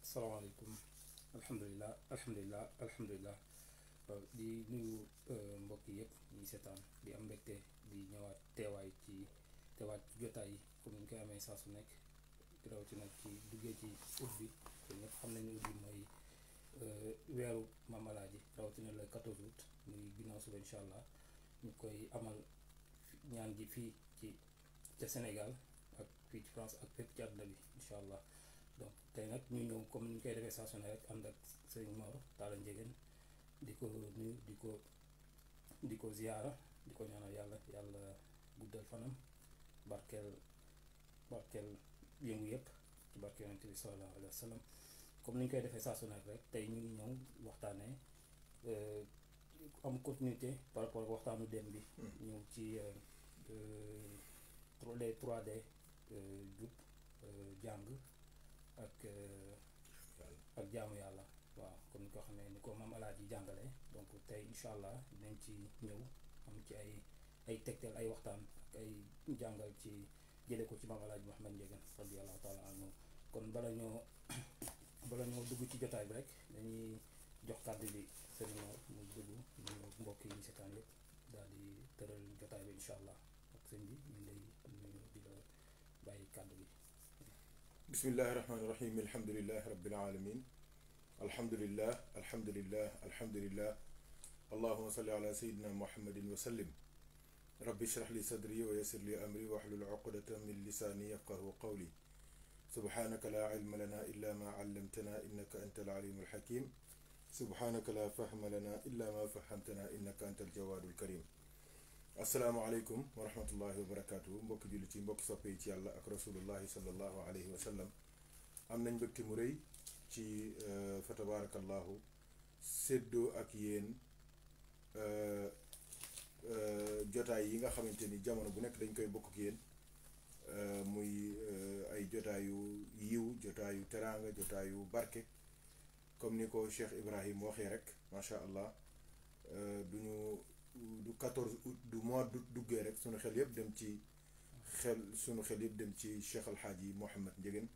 salaamaaleykum alhamdulilah di nuyu mbokk yëpp ñi seetaan di am mbégte di ñëwaat teewaat ci jotaay yi comme ni ñu koy amee saa su nekk rawatina ci duggee ci ut bi te ñëpp xam nañu ut bi mooy weeru Mame Alhaji rawatina le 14 août muy ginnaaw suba incha allah ñu koy amal ñaan ji fii ca Sénégal ak fii ci France ak fépp ci àdduna bi incha allah. donc tey nag ñu ñëw comme ni ñu koy defee saa su ne rek ànd ak sëriñ Mor Talla Ndiéguène di ko nuyu di ko ziyaara di ko ñaanal yàlla guddal fanam barkeel yëngu yëpp ci barke yonent bi sallallahu alayhi wa sallam comme ni ñu koy defee saa su ne rek tey ñu ngi ñëw waxtaanee am continuité par rapport ak waxtaanu dem bi. ñëw ci les 3D jub jàng. ak jaamu yàlla waaw comme ni ko xamee ni ko Mame Alhaji jàngale donc tey incha allah dinañ ci ñëw am ci ay tegtal ay waxtaan ak ay jàngal ci jële ko ci Mame Alhaji Mouhamed Ndiéguène radiyallahu taala anhu kon bala ñoo dugg ci jotaay bi rek dañuy jox kàddu bi Serigne Mor mu dugg ñu mbokk yi ñu seetaan yëpp daal di tëral jotaay bi incha allah ak sëñ bi ñu lay nuyu di la bàyyi kàddu bi. bismillahi rahmaani rahim alhamdulilahi rabbil alamin alhamdulillah allahuma salli ala sayidina muhammadin wa sallim rabbi shrah li sadri wa yassir li amri wahlul uqdatan min lisaani yafqahu qawli subhanaka la ilma lana illa ma allamtana innaka anta alalimul hakim subhanaka la fahma lana illa ma fahamtana innaka anta aljawadul karim asalaamaaleykum wa rahmatullahi wa barakaatu mbokki jullit yi mbokki soppe yi ci yàlla ak rasulullahi sallallahu alayhi wa sallam am nañ mbégte mu rëy ci fa tabarakallahu séddoo ak yéen jotaay yi nga xamante ni jamono bu nekk dañ koy bokk ak yéen muy ay jotaayu yiw jotaayu teraanga jotaayu barke comme ni ko Cheikh Ibrahim waxee rek macha allah du 14 août du mois d'août duggee rek sunu xel yëpp dem ci Cheikh Alhaaji Mouhamed Ndiéguène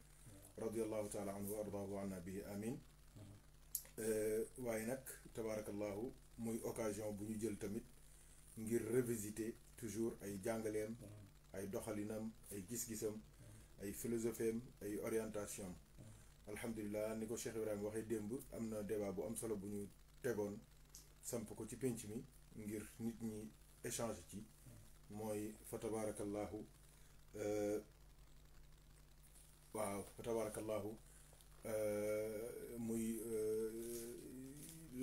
radiallahu taala anhu wa ardaahu anna bihi amin waaye nag tabaarakallahu muy occasion bu ñu jël tamit ngir revisiter toujours ay jàngaleem ay doxalinam ay gis-gisam ay philosophéem ay orientation alhamdulilah ni ko Cheikh Ibrahima waxee démb am na débat bu am solo bu ñu tegoon samp ko ci pénc mi ngir nit ñi échange ci mooy fa tabarakallahu muy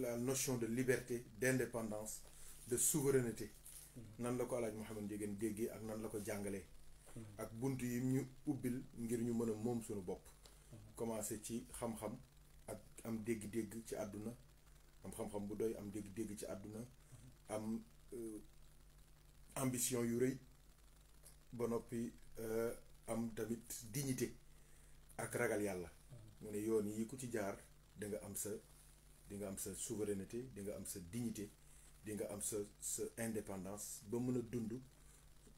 la notion de liberté d'indépendance de souveraineté nan la ko Alhaji Mouhamed Ndiéguène déggee ak nan la ko jàngalee ak bunt yi ñu ubbil ngir ñu mën a moom suñu bopp commencé ci xam-xam ak am dégg-dégg ci àdduna am xam-xam bu doy am dégg-dégg ci àdduna am ambition yu rëy ba noppi am tamit dignité ak ragal yàlla mu ne yoon yi ku ci jaar di nga am sa souveraineté di nga am sa dignité di nga am sa indépendance ba mën a dund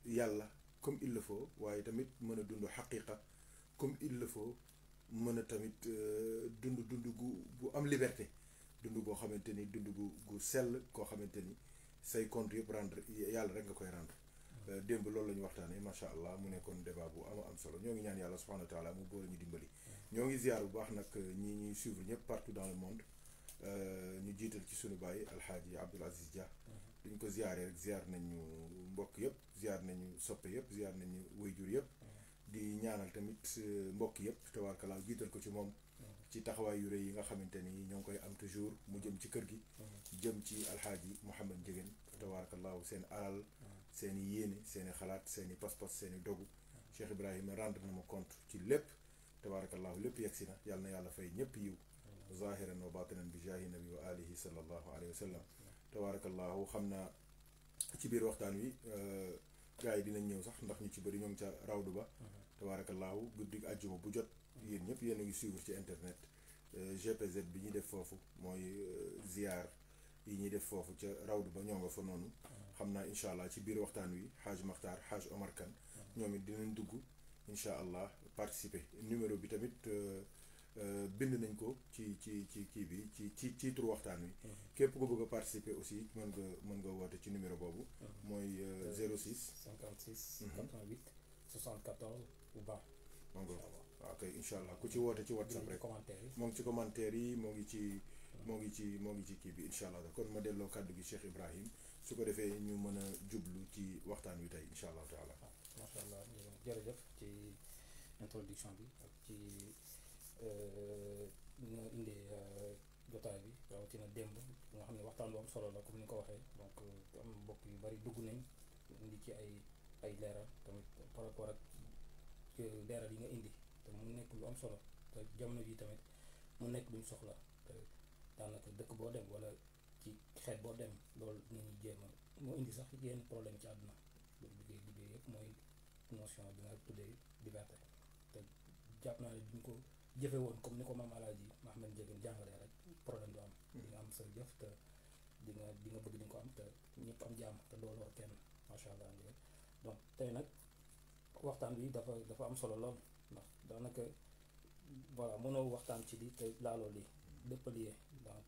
yàlla comme il le faut waaye tamit mën a dund xaqiqa comme il le faut mën a tamit dund gu am liberté dund goo xamante ni dund gu sell koo xamante ni say compte yëpp rendre yàlla rek nga koy rendre démb loolu la ñu waxtaanee macha allah mu nekkoon débat bu am solo ñoo ngi ñaan yàlla subhanahu wa taala mu boole ñu dimbali. ñoo ngi ziar bu baax nag ñi ñuy suivre ñëpp partout dans le monde ñu jiital ci sunu baay alxaaji Abdoul Aziz Dia. duñ ko ziaree rek ziar nañu mbokk yëpp ziar nañu soppe yëpp ziar nañu wayjur yëpp. di ñaanal tamit mbokk yëpp tabaarkalla jiital ko ci moom. ci taxawaay yu rëy yi nga xamante ni ñoo ngi koy am toujours mu jëm ci kër gi. jëm ci alxaaji Mouhamed Ndiéguène tabaarakallahu seen alal. seen i yéene seen i xalaat seen i pas-pas seen i dogu. Cheikh Ibrahima rendre na ma compte ci lépp tabaarakallahu lépp yegsi na yàlla na yàlla fay ñëpp yiw. zahiran wa batinan bi jaahi nabi wa alihi sallallahu alayhi wa sallam. tabaarakallahu xam naa ci biir waxtaan wi gars yi dinañ ñëw sax ndax ñu ci bëri ñoo ngi ca rawdu ba. tabaarakallahu guddi àjjuma bu jot. yéen ñëpp yéen a ngi suivre ci internet GPZ bi ñuy def foofu mooy ziar yi ñuy def foofu ca rawdu ba ñoo nga fa noonu xam naa incha allah ci biir waxtaan wi Haj Makhtar Haj Omar Kane ñoom it dinañ dugg incha allah participer numéro bi tamit bind nañ ko ci kii bi ci tur waxtaan wi. képp ku bëgg a participer aussi mën nga woote ci numéro boobu. mooy 06. 56. 88 74 ou 20. waaw kay incha allah ku ci woote ci WhatsApp rek moo ngi ci commentaire yi moo ngi ci kii bi incha allah kon ma delloo kàddu gi Cheikh Ibrahim su ko defee ñu mën a jublu ci waxtaan wi tey incha allah taala. macha allah jërëjëf ci introduction bi ak ci nga indee jotaay bi rawatina démb nga xam ne waxtaan bu am solo la comme ni nga ko waxee donc am mbokk yu bari dugg nañ indi ci ay leeral tamit par rapport ak leeral yi nga indi te mu nekk lu am solo te jamono ji tamit mu nekk luñ soxla te daanaka dëkk boo dem wala ci xeet boo dem loolu nañuy jéem a moo indi sax yenn problème ci àdduna liggéey yëpp mooy notion bi nga tuddee liberté te jàpp naa ne duñ ko jëfe woon comme ni ko maam Alaaji Mahamad Ndiéguène jàngalee rek problème du am di nga am sa jëf te di nga bëgg di nga ko am te ñëpp am jàmm te doo lor kenn macha allah donc tey nag waxtaan bi dafa am solo lool ndax daanaka voilà mënoo waxtaan ci lii te laaloo lii lépp lié dans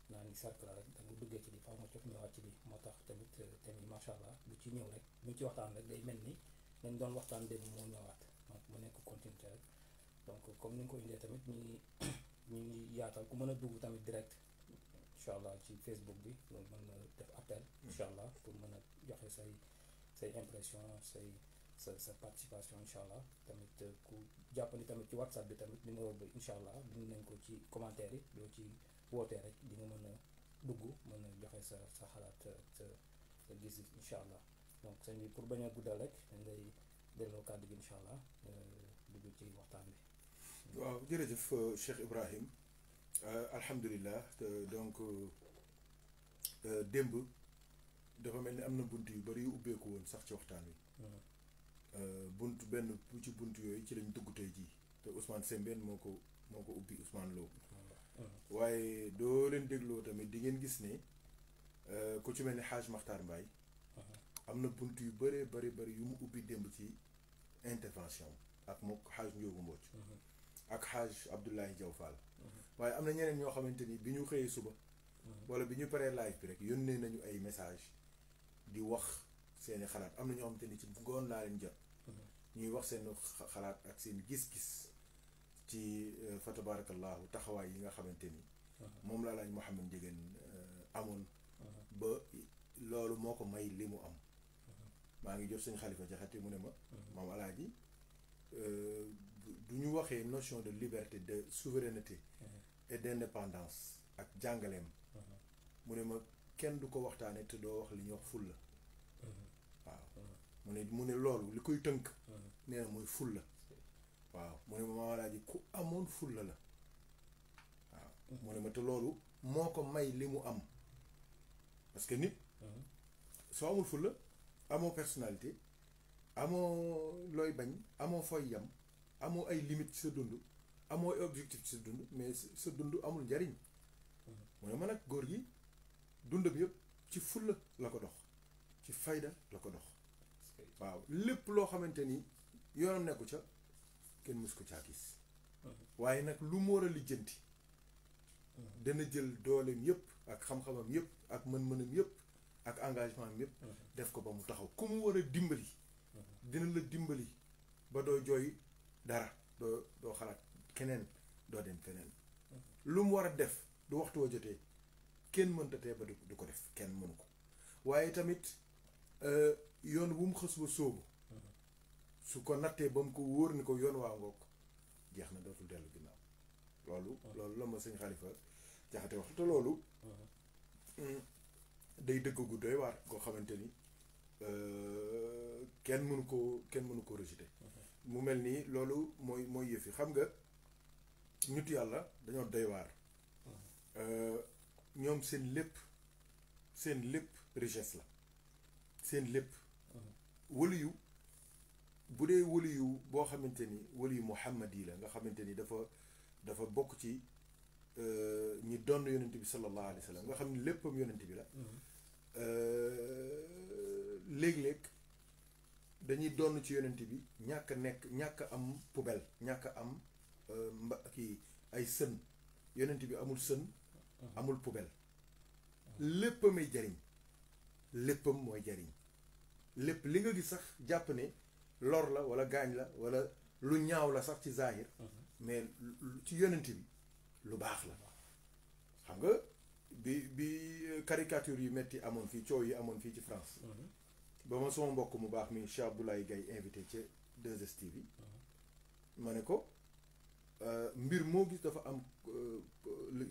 naa ni cercle rek da nga duggee ci lii faaw nga cof ñëwaat ci lii moo tax tamit thème yi macha allah lu ci ñëw rek bu ñu ci waxtaan rek day mel ni dañ doon waxtaan démb moo ñëwaat donc mu nekk continuité rek donc comme ni nga ko indee tamit ñu ngi yaatal ku mën a dugg tamit direct incha allah ci Facebook bi loolu mën na def appel incha allah pour mën a joxe say impression sa participation incha allah tamit ku jàppandi tamit ci WhatsApp bi tamit numéro bi incha allah bind nañ ko ci commentaire yi doo ci wootee rek di nga mën a dugg mën a joxe sa xalaat sa gis-gis incha allah donc sëñ bi pour bañ a guddal rek dañ lay delloo kàddu gi incha allah dugg ci waxtaan bi. waaw jërëjëf Cheikh Ibrahim alhamdulilah donc démb dafa mel ni am na bunt yu bari yu ubbeeku woon sax ci waxtaan wi. bunt benn ci bunt yooyu ci lañ dugg tey jii te Ousmane Sembène moo ko ubbi Ousmane Lo waaye doo leen dégloo tamit di ngeen gis ne ku ci mel ni Hadj Makhtar Mbaye am na bunt yu bëree bari yu mu ubbi démb ci intervention ak mook Hadj Ndiogu Mbodj ak Hadj Abdoulaye Diaw Fall waaye am na ñeneen ñoo xamante ni bi ñu xëyee suba wala bi ñu paree live bi rek yónnee nañu ay message di wax seeni xalaat am na ñoo xamante ni ci ngoon laa leen jot ñuy wax seen xalaat ak seen gis-gis ci fa tabarakallahu taxawaay yi nga xamante ni moom la Alaaji Mahamad Ndiéguène amoon ba loolu moo ko may li mu am maa ngi jot sëñ Xalifa Jaxate mu ne ma moom Alaaji du ñu waxee notion de liberté de souveraineté et d'indépendance ak jàngaleem mu ne ma kenn du ko waxtaane te doo wax li ñuy wax fulla waaw mu ne loolu li koy tënk nee na mooy fulla waaw mu ne ma Maam Alaaji ku amoon fulla la waaw mu ne ma te loolu moo ko may li mu am parce que nit soo amul fulla amoo personnalité amoo looy bañ amoo fooy yam amoo ay limite ci sa dund amoo ay objectif ci sa dund mais sa dund amul njariñ mu ne ma nag góor gi dund bi yëpp ci fulla la ko dox ci fayda la ko dox waaw lépp loo xamante ni yoonam nekku ca kenn mus ko caa gis waaye nag lu mu war a lijjanti dana jël dooleem yëpp ak xam-xamam yëpp ak mën-mënam yëpp ak engagement am yëpp def ko ba mu taxaw ku mu war a dimbali dina la dimbali ba doo jooy dara doo xalaat keneen doo dem feneen lu mu war a def du waxtu wa jotee kenn mënta tee ba du ko def kenn mënu ko waaye tamit yoon wu mu xës ba sóobu su ko nattee ba mu ko wóor ni ko yoon waa ngoog jeex na dootul dellu ginnaaw loolu la ma sëñ Xalifa Jaxate wax te loolu day dëgg gu doy waar koo xamante ni kenn mënu ko rejeter mu mel nii loolu mooy yëf yi xam nga nit yàlla dañoo doy waar ñoom seen lépp richesse la seen lépp waliyu bu dee waliyu boo xamante ni waliyu muhammad yi la nga xamante ni dafa bokk ci ñi doon yonent bi sallallahu alayhi wa sallam nga xam ne léppam yonent bi la léeg-léeg dañuy doon ci yonent bi ñàkk am poubelle ñàkk am kii ay sën yonent bi amul sën amul poubelle léppamay jariñ léppam mooy jariñ lépp li nga gis sax jàpp ne lor la wala gaañ la wala lu ñaaw la sax ci zahir mais ci yonent bi lu baax la xam nga bi caricature yu metti amoon fii coow yi amoon fii ci France ba ma sama mbokk mu baax mi Cheikh Abdoulaye Gaye invité ca 2STV bi ma ne ko mbir moo gis dafa am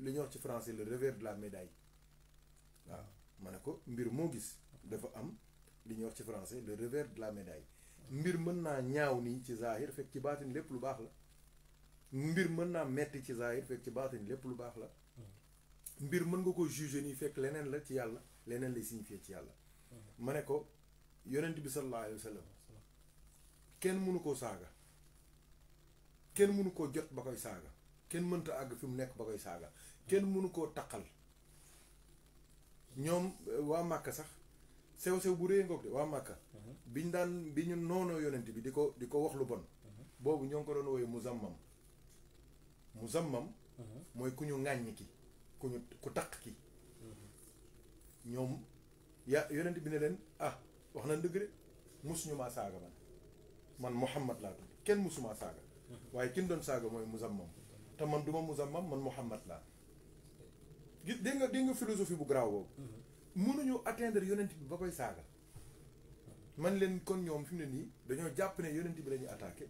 li ñuy wax ci français le revers de la médaille waaw ma ne ko mbir moo gis dafa am li ñuy wax ci français le revers de la médaille mbir mën naa ñaaw nii ci zahir fekk ci baatin lépp lu baax la mbir mën naa metti ci zahir fekk ci baatin lépp lu baax la mbir mën nga ko juger nii fekk leneen la ci yàlla leneen lay signifier ci yàlla ma ne ko yonent bi sallallahu alayhi wa sallam kenn mënu koo saaga kenn mënu koo jot ba koy saaga kenn mënta àgg fi mu nekk ba koy saaga kenn mënu koo taqal ñoom waa Màkka sax sew-sew bu réy ngoog de waa Màkka biñ daan bi ñu noonoo yonent bi di ko wax lu bon boobu ñoo ngi ko doon wooye muzammam mooy ku ñu ŋàññi ki ku taq ki ñoom yonent bi ne leen wax na dëgg de musuñu maa saaga man Muhammad laa tudd kenn musumaa saaga waaye kin doon saaga mooy muzammam te man duma muzammam man Muhammad laa gis dégg nga philosophie bu garaaw boobu mënuñu atteindre yonent bi ba koy saaga man leen kon ñoom fi mu ne nii dañoo jàpp ne yonent bi la ñuy attaqué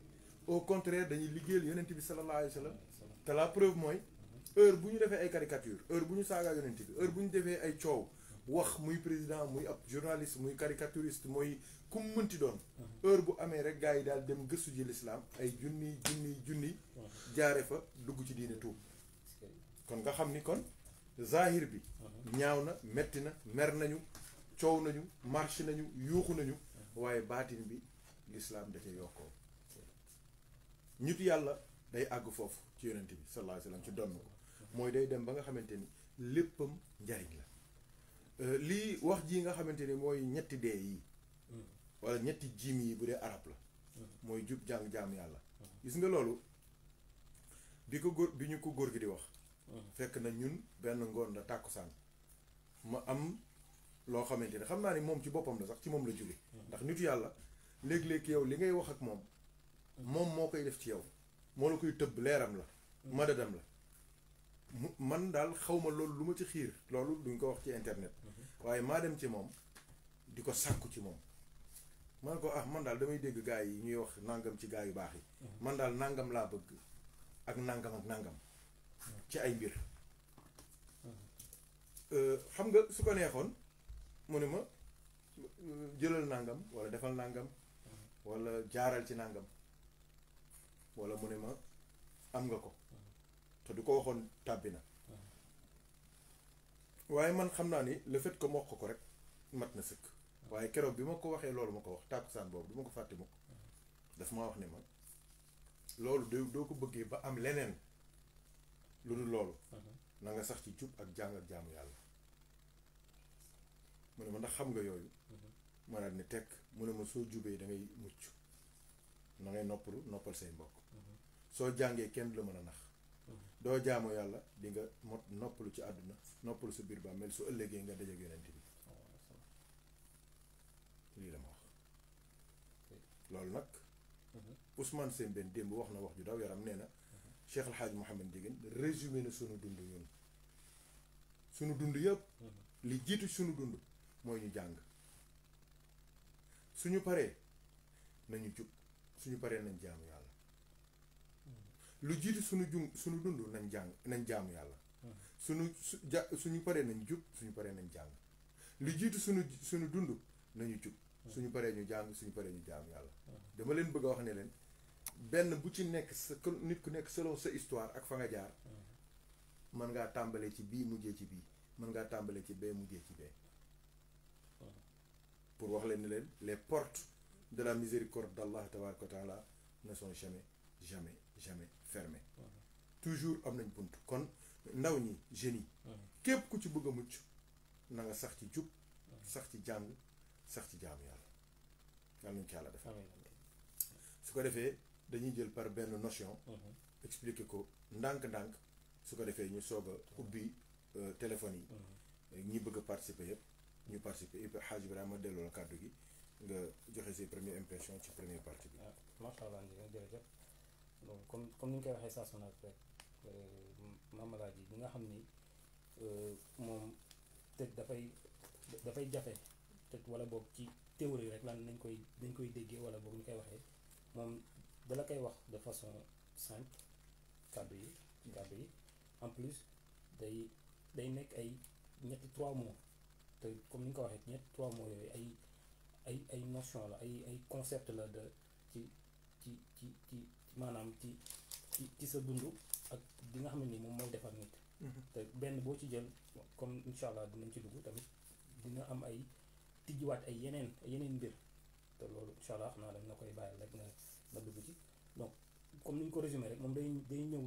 au contraire dañuy liggéeyal yonent bi sallallahu alayhi wa sallam te la preuve mooy heure bu ñu defee ay caricature heure bu ñu saagaa yonent bi heure bu ñu defee ay coow wax muy président muy ab journaliste muy caricaturiste mooy ku mu mënti doon heure bu amee rek gars yi daal dem gëstu ji l'islam ay junni jaare fa dugg ci diine tuub kon nga xam ni kon zahir bi ñaaw na metti na mer nañu coow nañu marche nañu yuuxu nañu waaye baatin bi l'islam da ca yokkoo ñut yàlla day àgg foofu ci yonent bi sallallahu alayhi wa sallam ci donn ko mooy day dem ba nga xamante ni léppam njariñ la lii wax ji nga xamante ni mooy ñetti dee yi wala ñetti jiim yi bu dee arab la mooy jub jàng jaam yàlla gis nga loolu bi ñu ko góor gi di wax fekk na ñun benn ngoon la tàkkusaan ma am loo xamante ne xam naa ni moom ci boppam la sax ci moom la jóge ndax nitu yàlla léeg-léeg yow li ngay wax ak moom moo koy def ci yow moo la koy tëbb leeram la madadam la man daal xawma loolu lu ma ci xiir loolu duñ ko wax ci internet waaye maa dem ci moom di ko sàkku ci moom man ko man daal damay dégg gaa yi ñuy wax nangam ci gaa yu baax yi man daal nangam laa bëgg ak nangam ci ay mbir xam nga su ko neexoon mu ne ma jëlal nangam wala defal nangam wala jaaral ci nangam wala mu ne ma am nga ko te du ko waxoon tàbbi na waaye man xam naa ni le fait que ma wax ko rek mat na sëkk waaye keroog bi ma ko waxee loolu ma ko wax tàkkusaan boobu du ma ko fàtte ma ko daf maa wax ne ma loolu doo ko bëggee ba am leneen lu dul loolu na nga sax ci jub ak jàng ak jaamu yàlla mu ne ma ndax xam nga yooyu ma daal ne tekk mu ne ma soo jubee da ngay mucc na ngay noppal say mbokk soo jàngee kenn du la mën a nax doo jaamu yàlla di nga noppalu ci àdduna noppalu sa biir bàmmeel su ëllëgee nga dajeek yonent bi lii la ma wax loolu nag Ousmane Sembène démb wax na wax ju daw yaram nee na Cheikh El Hadj Mouhamed Ndiéguène résumé na sunu dund ñun sunu dund yëpp li jiitu sunu dund mooy ñu jàng suñu paree nañu jub suñu paree nañ jaamu yàlla lu jiitu suñu dund nañ jaamu yàlla suñu paree nañ jub suñu paree nañ jàng lu jiitu suñu dund nañu jub suñu paree ñu jàng suñu paree ñu jaamu yàlla dama leen bëgg a wax ne leen benn bu ci nekk sa nit ku nekk selon sa histoire ak fa nga jaar mën ngaa tàmbalee ci bii mujjee ci bii mën ngaa tàmbalee ci bee mujjee ci bee pour wax leen ne leen les portes de la miséricorde d'Allah tabaraka wa taala ne sont jamais fermées toujours am nañ bunt kon ndaw ñi jeunes yi képp ku ci bëgg a mucc na nga sax ci jub sax ci jàng sax ci jaamu yàlla yàlla nañ ko yàlla defal su ko defee dañuy jël par benn notion expliquer ko ndànk-ndànk su ko defee ñu soog a ubbi téléphone yi ñi bëgg a participer yëpp ñu participer et puis Hadj Ibrahima delloo la kàddu gi nga joxe ses premières impressions ci première partie bi. macha allah jërëjëf donc comme ni ñu koy waxee saa su nekk rek Mamalaaji bi nga xam ni moom tëj dafay jafe tëj wala boog ci théorie rek lan dañ koy déggee wala boog ñu koy waxee moom dala koy wax de façon simple kàddu yi en plus day nekk ay ñetti 3 mots te comme ni nga ko waxee ñetti 3 mots yooyu ay notion la ay concept la de ci maanaam ci sa dund ak di nga xam ne nii moom mooy defar nit te benn boo ci jël comme incha allah dinañ ci dugg tamit dina am ay tijjiwaat ay yeneen mbir te loolu incha allah xam naa dañ na koy bàyyi rek nga dugg ci donc comme ni ñu ko résumé rek moom day ñëw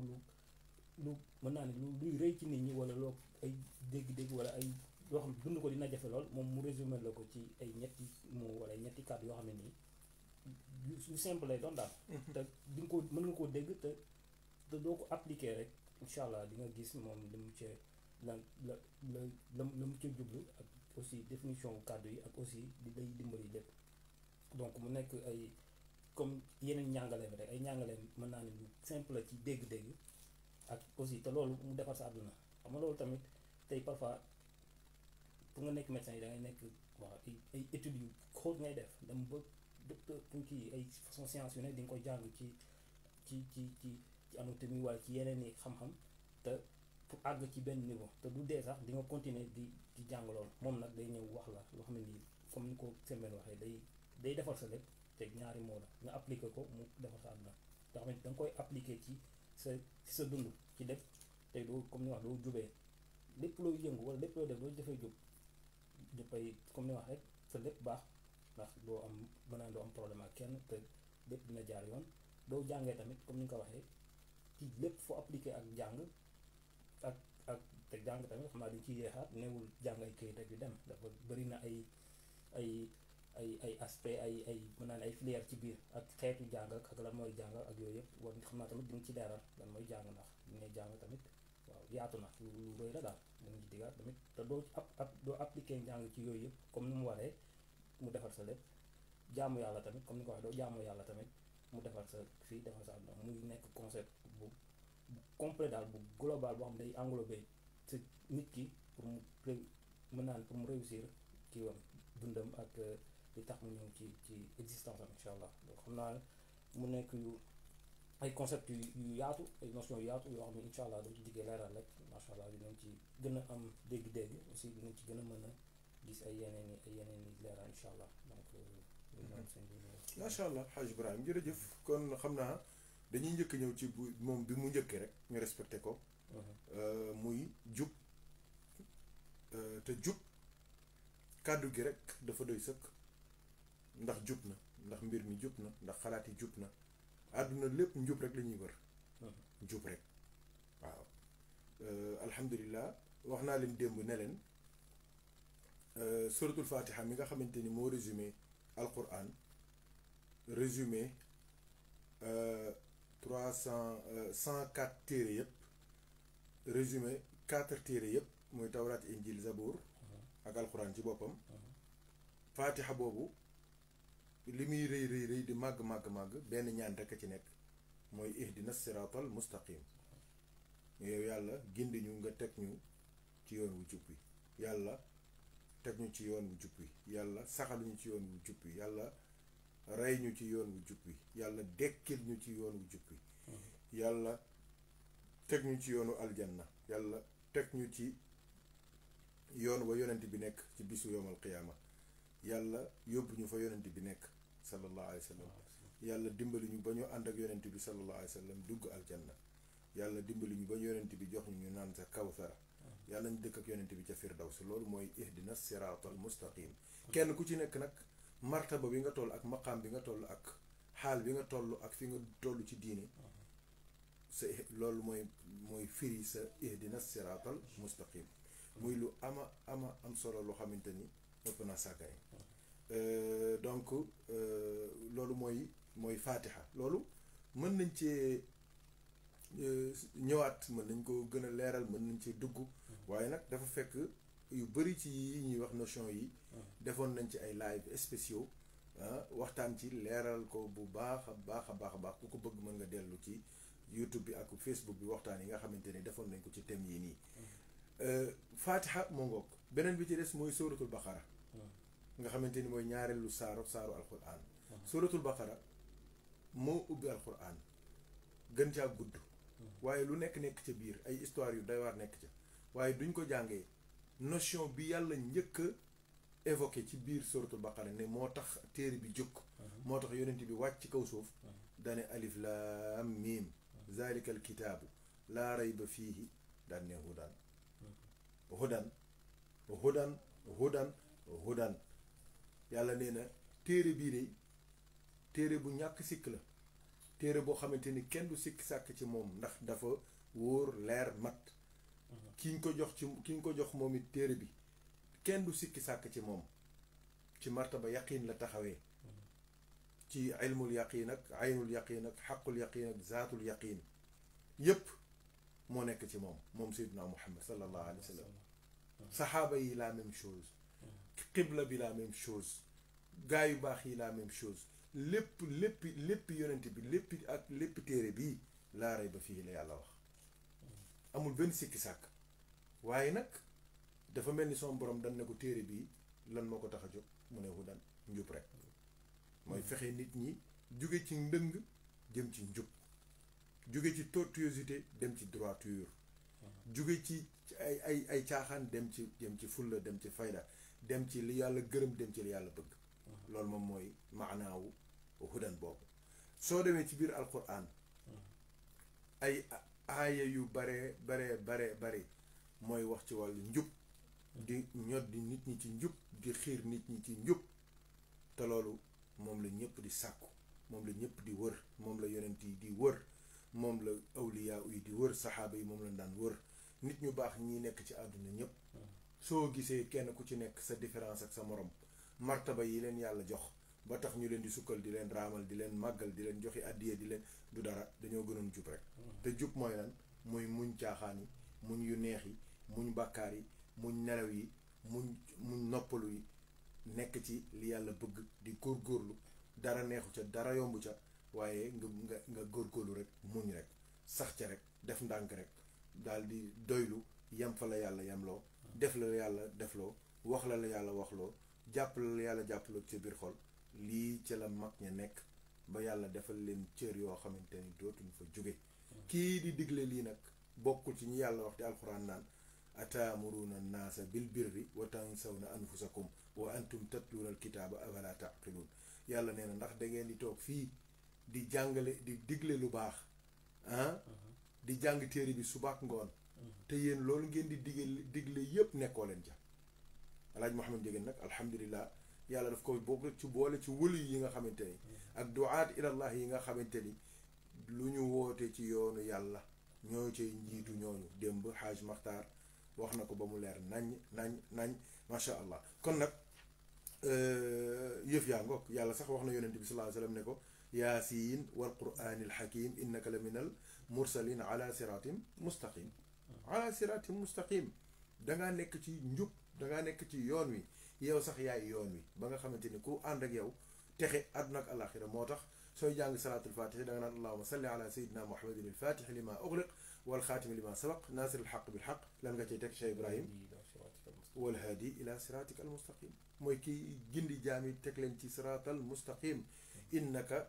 lu mën naa ne luy rëy ci nit ñi wala loo ay dégg-dégg wala ay yoo xam dund ko dina jafe lool moom mu résumé la ko ci ay ñetti mots wala ñetti kàddu yoo xam ne nii yu simple lay doon daal te di nga ko mën nga koo dégg te doo ko appliquer rek incha allah di nga gis moom li mu cee la mu ca jublu ak aussi définition kàddu yi ak aussi di lay dimbali lépp donc mu nekk ay comme yeneen njàngaleem rek ay njàngaleem mën naa ne lu simple la ci dégg-dégg ak aussi te loolu mu defar sa àdduna xam nga loolu tamit tey parfois pour nga nekk médecin yi da ngay nekk waaw ay études yu xóot ngay def dem ba docteur pour kii ay façon science yu ne di nga koy jàng ci anatomie wala ci yeneen i xam-xam te pour àgg ci benn niveau te du dee sax di nga continuer di jàng loolu moom nag day ñëw wax la loo xam ne nii comme ni ko Sembène waxee day defar sa lépp te ñaari moo la nga appliquer ko mu defar sa àdduna nga xam ne da nga koy appliquer ci sa dund ci lépp te doo comme ni wax doo jubee lépp looy yëngu wala lépp looy def loo defee jub ñëppay comme ni wax rek sa lépp baax ndax doo am mën naa doo am problème ak kenn te lépp dina jaar yoon doo jàngee tamit comme ni nga ko waxee ci lépp foo appliquer ak jàng ak te jàng tamit xam naa dañ ciy yeexaat newul jàng ay këyit rek yu dem dafa bëri na ay aspect ay mën naa ne ay filière ci biir ak xeetu jàng ak lan mooy jàng ak yooyu yëpp war xam naa tamit dinañ ci leeral lan mooy jàng ndax li ngay jàng tamit waaw yaatu na lu rëy la daal dinañ ci diggaat tamit te doo doo appliquer njàng ci yooyu yëpp comme ni mu waree mu defar sa lépp jaamu yàlla tamit comme ni ko waxee doo jaamu yàlla tamit mu defar sa fii defar sa àdduna muy nekk concept bu complet daal bu global boo xam day englobé sa nit ki pour mu mën naa ne pour mu réussir kii wam dundam ak li tax mu ñëw ci existence am incha allah donc xam naa mu nekk ay concept yu yaatu ay notion yu yaatu yoo xam ne incha allah dañ ci diggee leeral rek macha allah dinañ ci gën a am dégg-dégg aussi dinañ ci gën a mën a gis ay yeneen i leeral incha allah donc macha allah Hadj Ibrahima jërëjëf kon xam naa dañuy njëkk ñëw ci moom bi mu njëkkee rek ñu respecté ko muy jub te jub kàddu gi rek dafa doy sëkk ndax jub na ndax mbir mi jub na ndax xalaat yi jub na àdduna lépp njub rek la ñuy wër jub rek waaw alhamdulilah wax naa leen démb ne leen suratul fatiha mi nga xamante ni moo résumé alquran résumé 104 téere yëpp résumé 4 téere yëpp muy tawraat injil zabour ak alquran ci boppam fatiha boobu li muy rëy di màgg benn ñaan rek a ci nekk mooy ihdina siratal mustaqim yow yàlla gindi ñu nga teg ñu ci yoon wu jub wi yàlla teg ñu ci yoon wu jub wi yàlla saxal ñu ci yoon wu jub wi yàlla rey ñu ci yoon wu jub wi yàlla dekkil ñu ci yoon wu jub wi yàlla teg ñu ci yoonu aljanna yàlla teg ñu ci yoon wa yonent bi nekk ci bisu yowmal qiyaama yàlla yóbbu ñu fa yonent bi nekk sallallahu alayhi wa sallam yàlla dimbali ñu ba ñu ànd ak yonent bi sallallahu alayhi wa sallam dugg aljanna yàlla dimbali ñu ba yonent bi jox ñu naan sa kawsara yàlla ñu dëkk ak yonent bi ca firdaws loolu mooy ihdina siraatal mustaqim kenn ku ci nekk nag martaba bi nga toll ak maqaam bi nga toll ak xaal bi nga toll ak fi nga toll ci diine sa loolu mooy firi sa ihdina siraatal mustaqim muy lu ama am solo loo xamante ni ëpp naa sàggane donc loolu mooy fatiha loolu mën nañ cee ñëwaat, mën nañ ko gën a leeral, mën nañ cee dugg, waaye nag dafa fekk yu bëri ci yi ñuy wax notion yi defoon nañ ci ay live spéciaux waxtaan ci leeral ko bu baax a baax a baax a baax. ku ko bëgg mën nga dellu ci YouTube bi ak Facebook bi waxtaan yi nga xamante ni defoon nañ ko ci thème yi nii. Fatiha moo ngoog. beneen bi ci des mooy suratul baqara nga xamante ni mooy ñaareelu saaru alquran. suratul baqara moo ubbi alquran gën caa gudd, waaye lu nekk ca biir ay histoire yu doy waar nekk ca, waaye duñ ko jàngee notion bi yàlla njëkk a évoqué ci biir suratul baqara ne moo tax téere bi jóg, moo tax yonent bi wàcc ci kaw suuf dane alif laam miim zalika al kitaabu laa rayba fiihi daan ne hudan hudan hudan hudan hudan. yàlla nee na téere bii de téere bu ñàkk sikk la, téere boo xamante ni kenn du sikk sàkk ci moom ndax dafa wóor leer mat. ki ñu ko jox moom it téere bi kenn du sikki sàkk ci moom, ci martaba yaqiin la taxawee, ci ilmul yaqiin ak aynul yaqiin ak xaqul yaqiin ak zaatul yaqiin yépp moo nekk ci moom Seydina Muhammad sallallahu alayhi wa sallam. saxaaba yi la même chose, qibla bi la même chose, gaa yu baax yi la même chose, lépp yonent bi lépp téere bii laa rayba fii la yàlla wax, amul benn sikki sàkk. waaye nag dafa mel ni son borom dan ne ko téere bii lan moo ko tax a jóg, mu ne hudan njub rek, mooy fexe nit ñi jóge ci ndëng jëm ci njub, jóge ci tortuosité dem ci droiture, jóge ci ay caaxaan dem ci fulla, dem ci fayda, dem ci li yàlla gërëm, dem ci li yàlla bëgg. loolu moom mooy maanaawu hudan boobu. soo demee ci biir alquran ay aaya yu bare mooy wax ci wàllu njub, di ñod di nit ñi ci njub, di xiir nit ñi ci njub, te loolu moom la ñëpp di sàkku, moom la ñëpp di wër, moom la yonent yi di wër, moom la awliyaa yi di wër, saxaaba yi moom lañ daan wër, nit ñu baax ñi nekk ci àdduna ñëpp. soo gisee kenn ku ci nekk sa différence ak sa morom, martaba yi leen yàlla jox ba tax ñu leen di sukkal, di leen raamal, di leen màggal, di leen joxe addiya, di leen du dara, dañoo gënoon jub rek. te jub mooy lan? mooy muñ caaxaan yi, muñ yu neex yi, muñ bàkkaar yi, muñ nelaw yi, muñ noppalu yi, nekk ci li yàlla bëgg, di góorgóorlu, dara neexu ca, dara yombu ca, waaye nga góorgóorlu rek, muñ rek, sax ca rek, def ndànk rek, daal di doylu, yem fa la yàlla yemloo, def la yàlla defloo, wax la yàlla waxloo, jàpp la yàlla jàppaloo ci biir xol. lii ca la mag ña nekk ba yàlla defal leen cër yoo xamante ni dootuñ fa jóge. kii di digle lii nag bokkul ci ñi yàlla wax te alxuraan naan ataamuruuna naasa bil birri wa tansawna anfusakum wa antum tatluuna alkitaaba afalaa taqiluun. yàlla nee na ndax da ngeen di toog fii di jàngale, di digle lu baax, di jàng téere bi suba ak ngoon, te yéen loolu ngeen di digle yépp nekkoo leen ca. alaaj Muhammad Ndiéguène nag alhamdulilah yàlla daf ko bokk ci boole ci wëlu yi nga xamante ni ak duaat ilallah yi nga xamante ni lu ñu woote ci yoonu yàlla ñoo cay njiitu. ñooñu démb Haaj Maxtaar wax na ko ba mu leer nañ macha allah. kon nag yëf yaa ngoog, yàlla sax wax na yonent bi sallallahu alayhi wa sallam ne ko yaasiin wal quraanil hakiim innaka la minal mursaliin ala siraatin mustaqim. ala siraatin mustaqim, dangaa nekk ci njub, dangaa nekk ci yoon wi, yow sax yaay yoon wi ba nga xamante ni ku ànd ak yow texe àdduna ak alaxira. moo tax sooy jàng salaatul faatihi da nga naan allahuma salli ala sayidina muhammadin il faatixi lima ugliq wal xaatimi lima sabaq naasir alxaq bilxaq. lan nga cay teg Cheikh Ibrahim? wal haadi ila siraatika al mustaqim, mooy kii gindi jaami teg leen ci siraatal mustaqim. innaka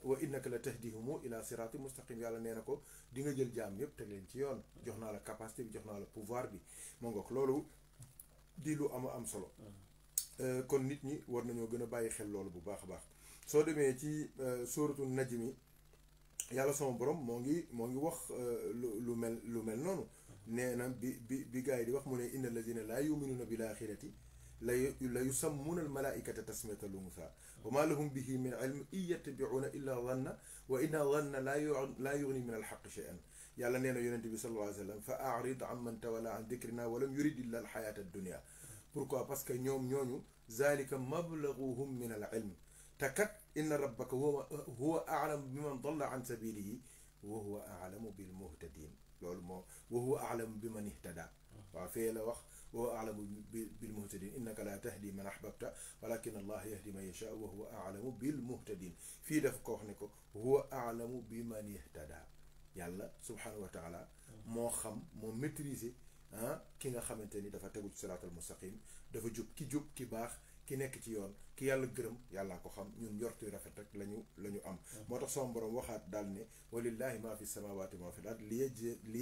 wa innaka la tahdihumu ila siraatil mustaqim. yàlla nee na ko di nga jël jaam yëpp teg leen ci yoon, jox naa la capacité bi, jox naa la pouvoir bi. moo ngoog loolu di lu am solo. kon nit ñi war nañoo gën a bàyyi xel loolu bu baax a baax. soo demee ci sóoratu najmi yàlla sama borom moo ngi wax lu mel noonu. nee na bi gars yi di wax mu ne inna alladina laa yuminuuna bil axirati la yusammuuna al malaikata tasmiyata lunsa wa ma lahum bihi min ilm in yattabiuuna illa zanna wa inna zanna laa yugni min alxaqi cheyan. yàlla nee na yonente bi sallallahu alayhi wa sallam fa arid an man tawalla an dikrina walam yurid illa al xayaata dunia. pourquoi? parce que ñoom ñooñu zalika mablaguhum min al ilm. te kat inna rabbaka huwa a'lamu biman dalla an sabilihi wa huwa a'lamu bil muhtadin loolu moo wa huwa a'lamu biman ihtada waaw fee la wax wa huwa a'lamu bil muhtadin innaka la tahdi man ahbabta walakin allah yahdi man yasha wa huwa a'lamu bil muhtadin fii daf ko wax ne ko huwa a'lamu biman ihtada yàlla subhanahu wa taala moo xam moo maîtriser ki nga xamante ni dafa tegu ci siraatal mustaqim dafa jub ki baax ki nekk ci yoon ki yàlla gërëm yàllaa ko xam ñun njortu rafet rek lañu am moo tax sama borom waxaat daal ne walillahi ma fi samawati ma fi l ard li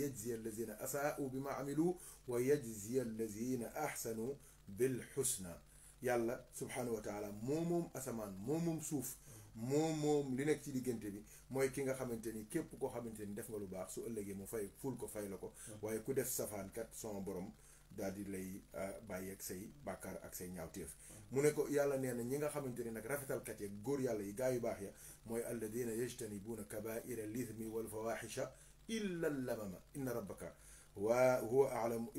yajziya allazina asaa'u bi ma amilu wa yajziya allazina ahsanu bil husna yàlla subhanahu wa taala moom asamaan moom suuf moom li nekk ci diggante bi mooy ki nga xamante ni képp koo xamante ni def nga lu baax su ëllëgee mu fay ful ko fay la ko waaye ku def safaankat sama borom daal di lay bàyyi ak say bàkkaar ak say ñaawteef mu ne ko yàlla nee na ñi nga xamante ni nag rafetalkat ya góor yàlla yi gaa yu baax ya mooy alladina yajtanibuuna kabaira al ithmi wal fawaxisha illa lamama inna rabbaka huwa a'lamu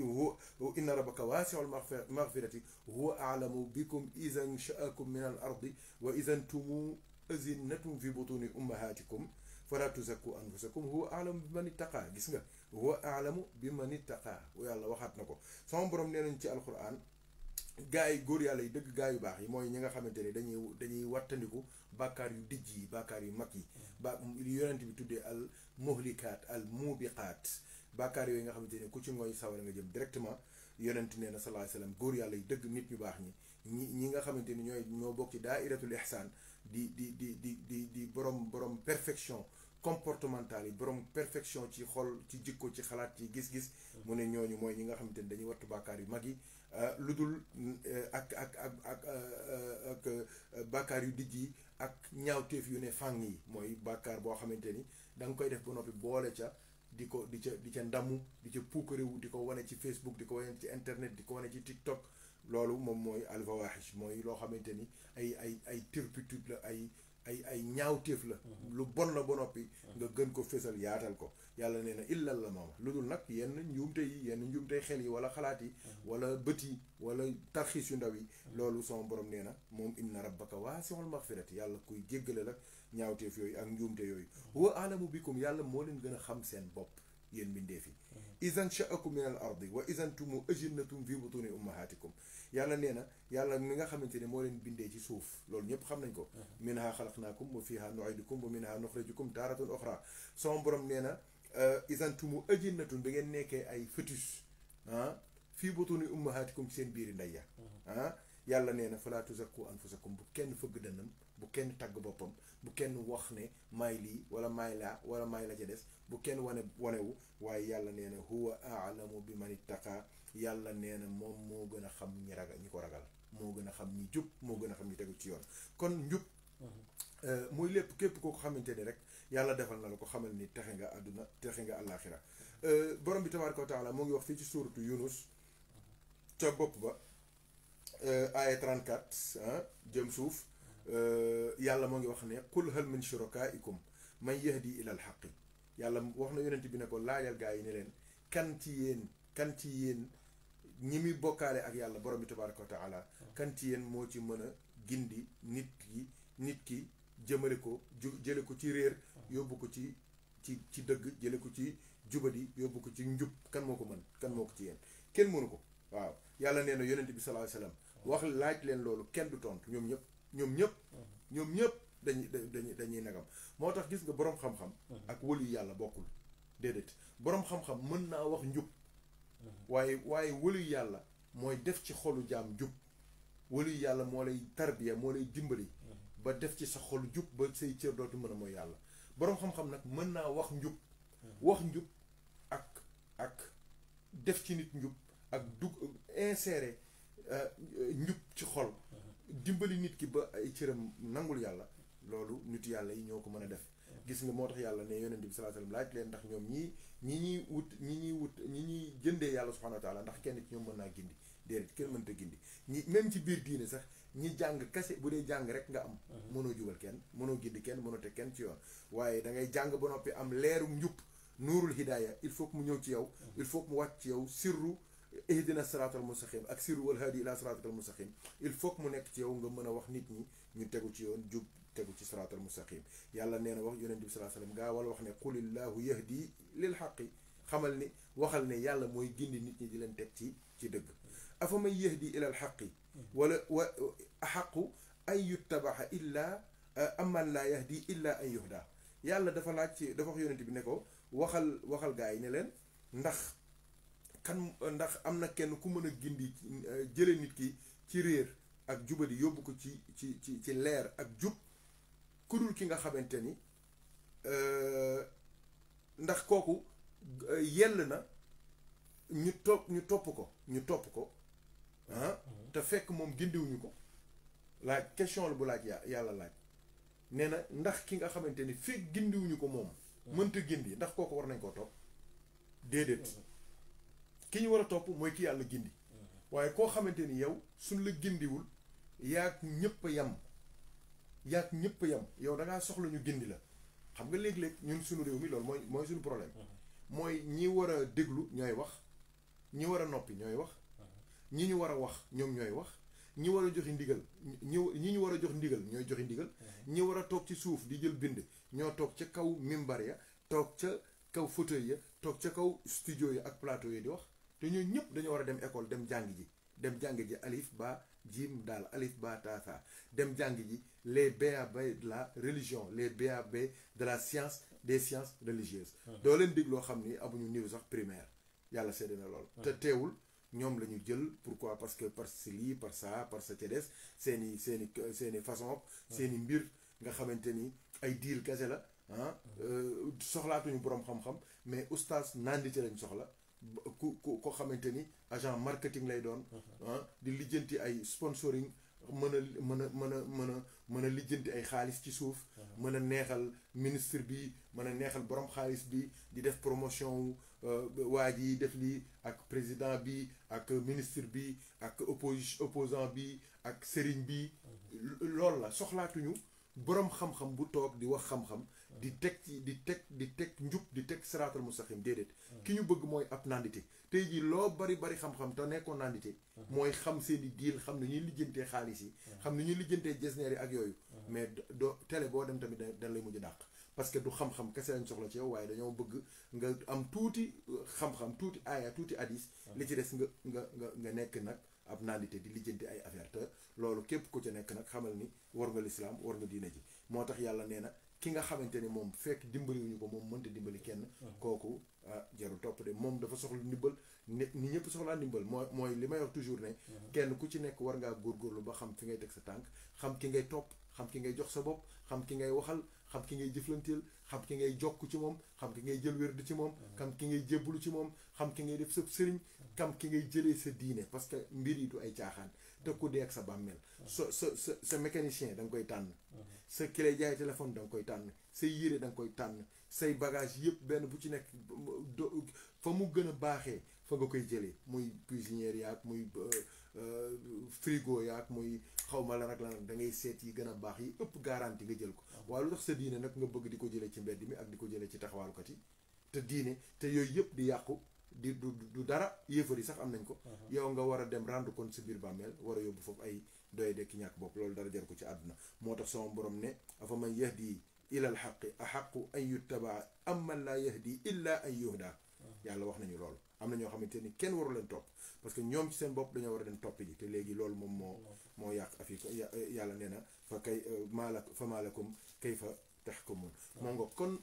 inna rabbaka waasi'ul maghfirati huwa a'lamu bikum idha ansha'akum min al ardi wa idha antum azinnatum fi butuni ummahatikum fala tuzakku anfusakum huwa a'lamu biman ittaqa gis nga huwa a'lamu biman ittaqa yàlla waxaat na ko sama borom nee nañ ci alquran gaa yi góor yàlla yi dëgg gaa yu baax yi mooy ñi nga xamante ne dañuy wattandiku bàkkaar yu dijj yi bàkkaar yu mag yi yonent bi tuddee al muhlikaat al mubiqaat bàkkaar yooyu nga xamante ne ku ci ngooy sawara nga jëm directement yonent nee na sallallahu alayhi wasallam góor yàlla yi dëgg nit ñu baax ñi nga xamante ni ñoo bokk ci daa'iratul ihsaan di borom perfection comportementale yi borom perfection ci xol ci jikko ci xalaat ci gis-gis mu ne ñooñu mooy ñi nga xamante ni dañuy wattu bàkkaar yu mag yi lu dul ak bàkkaar yu dijj yi ak ñaawteef yu ne fàng yi mooy bàkkaar boo xamante ni da nga koy def ba noppi boole ca di ca ndamu di ca puukarewu di ko wane ci Facebook di ko wane ci internet di ko wane ci TikTok loolu moom mooy alfawaxish mooy loo xamante ni ay turpitude la ay ñaawteef la lu bon la ba noppi nga gën ko fésal yaatal ko yàlla nee na illal la maama lu dul nag yenn njuumte xel yi wala xalaat yi wala bët yi wala tarxiis yu ndaw yi loolu sama borom nee na moom inna rabbaka waasi'ul maghfirati yàlla kuy jéggale la ñaawteef yooyu ak njuumte yooyu huwa a'lamu bikum yàlla moo leen gën a xam seen bopp yéen mbindeef yi idan sha'akum min al ardi wa idan tumu ajinnatum fi butuni ummahatikum yàlla nee na yàlla mi nga xamante ne moo leen bindee ci suuf loolu ñëpp xam nañ ko minha xalaqnaakum wa fiha nu'idukum wa minha nuxrijukum taaratan uxra sama borom nee na idan tumu ajinnatun ba ngeen nekkee ay fœtus fii butuni ummahatikum ci seen biiri ndey ya yàlla nee na fala tuzakku anfusakum bu kenn fëgg dënnam bu kenn tagg boppam bu kenn wax ne maay lii wala maay laa wala maay la ca des bu kenn wanewu waaye yàlla nee na huwa a'lamu bi man ittaqa yàlla nee na moom moo gën a xam ñi ko ragal moo gën a xam ñi jub moo gën a xam ñi tegu ci yoon kon njub muy lépp képp koo ko xamante ni rek yàlla defal na la ko xamal ni texe nga àdduna texe nga àllaaxira borom bi tabaaraka wa taala moo ngi wax fii ci suuratu Yunus ca bopp ba aaya 34 jëm suuf yàlla moo ngi wax ne qul hal min shurakaikum man yahdi ila al haqqi yàlla wax na yonent bi ne ko laajal gaa yi ne leen kan ci yéen ñi muy bokkaale ak yàlla borom bi tabaaraka wa taala kan ci yéen moo ci mën a gindi nit ki jëmale ko jële ko ci réer yóbbu ko ci dëgg jële ko ci jubadi yóbbu ko ci njub kan moo ko mën kan moo ko ci yéen kenn mënu ko waaw yàlla nee na yonent bi sallallahu alayhi wasallam wax laaj leen loolu kenn du tontu ñoom ñëpp dañuy nagam moo tax gis nga boroom xam-xam ak wëlu yàlla bokkul déedéet boroom xam-xam mën naa wax njub waaye wëlu yàlla mooy def ci xolu jaam njub wëlu yàlla moo lay tarbiya moo lay dimbali ba def ci sa xol jub ba say cër dootu mën a mooy yàlla boroom xam-xam nag mën naa wax njub ak def ci nit njub ak insérer njub ci xol dimbali nit ki ba ay cëram nangul yàlla loolu nit yàlla yi ñoo ko mën a def gis nga moo tax yàlla ne yonent bi sallallahu alayhi wasallam laaj leen ndax ñoom ñi ñuy jëndee yàlla subhanahu wa taala ndax kenn ci ñoom mën naa gindi déedéet kenn mënta gindi même ci biir diine sax ñi jàng kase bu dee jàng rek nga am mënoo jubal kenn mënoo gindi kenn mënoo teg kenn ci yoon waaye da ngay jàng ba noppi am leerum njub nuurul hidaaya il faut que mu ñëw ci yow il faut que mu wàcc ci yow sirru ihdina siraatal mustaqim ak sirru wal haadi ila siraatal mustaqim il faut que mu nekk ci yow nga mën a wax nit ñi ñu tegu ci yoon jub tegu ci siraatal mustaqim yàlla nee na wax yonent bi sallallahu alayhi wasallam gaa wala wax ne qulillahu yahdi lil haqqi xamal ni waxal ne yàlla mooy gindi nit ñi di leen teg ci dëgg afa man yahdi ilal haqqi wala wa ahaqu an yuttabaxa illa amman laa yahdi illa an yuhda yàlla dafa laaj ci dafa wax yonent bi ne ko waxal gaa yi ne leen ndax am na kenn ku mën a gindi jële nit ki ci réer ak jubadi yóbbu ko ci leer ak jub ku dul ki nga xamante ni ndax kooku yell na ñu topp ko ah te fekk moom gindiwuñu ko laaj question la bu laaj yàlla laaj nee na ndax ki nga xamante ni fekk gindiwuñu ko moom mënta gindi ndax kooku war nañ koo topp déedéet ki ñu war a topp mooy ki yàlla gindi waaye koo xamante ni yow suñ la gindiwul yaag ñëpp a yam yow da ngaa soxla ñu gindi la xam nga léeg-léeg ñun suñu réew mi loolu mooy suñu problème mooy ñi war a déglu ñooy wax ñi war a noppi ñooy wax ñi ñu war a wax ñoom ñooy wax ñi war a joxe ndigal ñi ñu war a jox ndigal ñooy joxe ndigal ñi war a toog ci suuf di jël bind ñoo toog ca kaw mimbar ya toog ca kaw fauteuil ya toog ca kaw studio ya ak plateau ya di wax te ñooñu ñëpp dañoo war a dem école dem jàng ji alif ba jim daal alif ba tasa dem jàng ji les B.A.B de la religion les B.A.B de la science des sciences religieuses doo leen dégloo xam ni amuñu niveau sax primaire yàlla seede na lool te teewul ñoom la ñu jël pourquoi parce que lii par ça ca des seeni façon seeni mbir nga xamante ni ay diil kese la soxlaatuñu boroom xam-xam mais oustaz nandite lañ soxla ko xamante ni agent marketing lay doon di lijjanti ay sponsoring mën a lijjanti ay xaalis ci suuf mën a neexal ministre bi mën a neexal borom xaalis bi di def promotion waa ji def lii ak président bi ak ministre bi ak opposant bi ak sëriñ bi loolu la soxlaatuñu boroom xam-xam bu toog di wax xam-xam di teg njub di teg siraatal mustaqim déedéet ki ñu bëgg mooy ab nandite tey jii loo bari xam-xam te nekkoon nandite mooy xam seeni diil xam ne ñuy lijjantee xaalis yi xam ne ñuy lijjantee jesneer yi ak yooyu mais doo télé boo dem tamit dañ lay mujj dàq parce que du xam-xam kese lañ soxla ci yow waaye dañoo bëgg nga am tuuti xam-xam tuuti aaya tuuti hadis li ci des nga nekk nag ab nandite di lijjanti ay affaire te loolu képp ku ca nekk nag xamal ni war nga lislaam war nga diine ji moo tax yàlla nee na ki nga xamante ni moom fekk dimbaliwuñu ko moom mënta dimbali kenn kooku jarul topp de moom dafa soxla ndimbal ni ñëpp soxlaa ndimbal mooy li may wax toujours ne kenn ku ci nekk war ngaa góorgóorlu ba xam fi ngay teg sa tànk xam ki ngay topp xam ki ngay jox sa bopp xam ki ngay waxal xam ki ngay jëflanteel xam ki ngay jokk ci moom xam ki ngay jël wérdu ci moom xam ki ngay jébbalu ci moom xam ki ngay def sa sëriñ xam ki ngay jëlee sa diine parce que mbir yi du ay caaxaan te ku dee ak sa bàmmeel sa mécanicien da nga koy tànn sa ki lay jaay téléphone da nga koy tànn say yére da nga koy tànn say bagage yëpp benn bu ci nekk fa mu gën a baaxee fa nga koy jëlee muy cuisinière yaag muy frigo yaag muy xawma la nag da ngay seet yi gën a baax yi ëpp garantie nga jël ko waaye lu tax sa diine nag nga bëgg di ko jëlee ci mbedd mi ak di ko jëlee ci taxawaalukat yi te diine te yooyu yëpp di yàqu du dara yéefar yi sax am nañ ko yow nga war a dem rendre compte sa biir bàmmeel war a yóbbu foofu ay doye dekki ñàkk bopp loolu dara jar ko ci àdduna moo tax sama borom ne afa man yahdi ila al xaqi ahaqu an yuttabaa am man laa yahdi illa an yuhda yàlla wax nañu loolu am na ñoo xamante ni kenn waru leen topp parce que ñoom ci seen bopp dañoo war a dem topp ji te léegi loolu moom moo yàq afi ko yàlla nee na fa maalakum kayfa tahkumun moo nga kon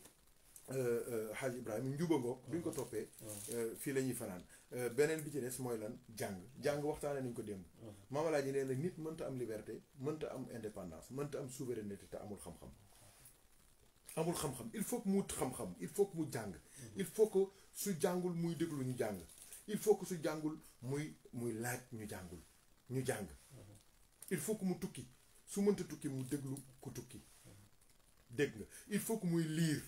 Xaaj Ibrahima njuba ngoog duñ ko toppee fii la ñuy fanaan beneen bi ci des mooy lan jàng waxtaane nañ ko démb maamalaa ji nee na nit mënta am liberté mënta am indépendance mënta am souveraineté te amul xam-xam il faut que mu wut xam-xam il faut que mu jàng il faut que su jàngul muy déglu ñu jàng il faut que su jàngul muy laaj ñu jàng il faut que mu tukki su mënta tukki mu déglu ku tukki dégg nga il faut que muy lire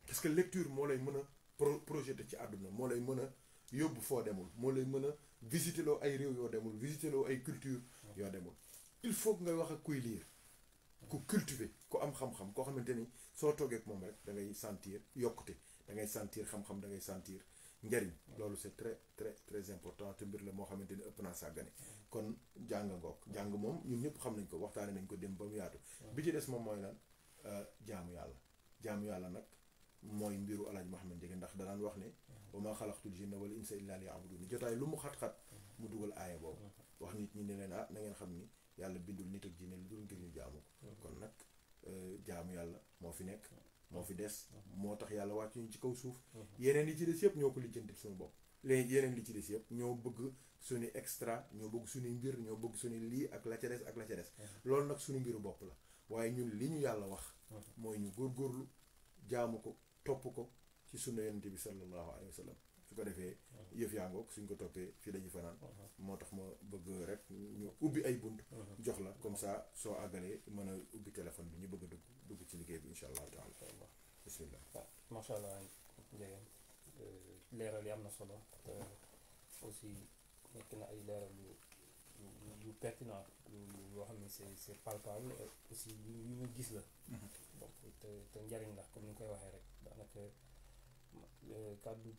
parce que lecture moo lay mën a projeté ci àdduna moo lay mën a yóbbu foo demul moo lay mën a visité loo ay réew yoo demul visité loo ay culture yoo demul il faut que ngay wax ak kuy lire ku cultiver ku am xam-xam koo xamante ni soo toogee ak moom rek da ngay sentir yokkute da ngay sentir xam-xam da ngay sentir njariñ loolu c'est très très très important te mbir la moo xamante ni ëpp naa sàggane kon jàng ngoog jàng moom ñun ñëpp xam nañ ko waxtaane nañ ko dem ba mu yaatu bi ci des moom mooy lan jaamu yàlla nag mooy mbiru Alaaji Mouhamed Ndieguene ndax danaan wax ne wa maa xalaqtul jinna wal insa illa liya'budun jotaay lu mu xat-xat mu dugal aaya boobu wax nit ñi ne leen na ngeen xam ni yàlla bindul nit ak jinne lu dul ngir ñu jaamu ko kon nag jaamu yàlla moo fi nekk moo fi des moo tax yàlla wàcc ñu ci kaw suuf yeneen yi ci des yëpp ñoo ko lijjanti suñu bopp léegi yeneen li ci des yëpp ñoo bëgg suñu extra ñoo bëgg suñuy mbir ñoo bëgg suñu lii ak la ca des ak la ca des loolu nag suñu mbiru bopp la waaye ñun li ñu yàlla wax mooy ñu góorgóorlu jaamu ko topp ko ci sunna yonent bi sallallahu alayhi wa sallam su ko defee yëf yaa ngoog suñ ko toppee fii dañuy fanaan moo tax ma bëgg rek ñu ubbi ay bunt jox la comme ça soo àggalee mën a ubbi téléphone bi ñu bëgg a dugg ci liggéey bi incha allah taala bismillah macha allah Ndiéguène leeral yi am na solo te aussi nekk na ay leeral yu pertinent yoo xam ne c'est palpable aussi yu ñu gis la donc te njariñ la comme ni nga koy waxee rek daanaka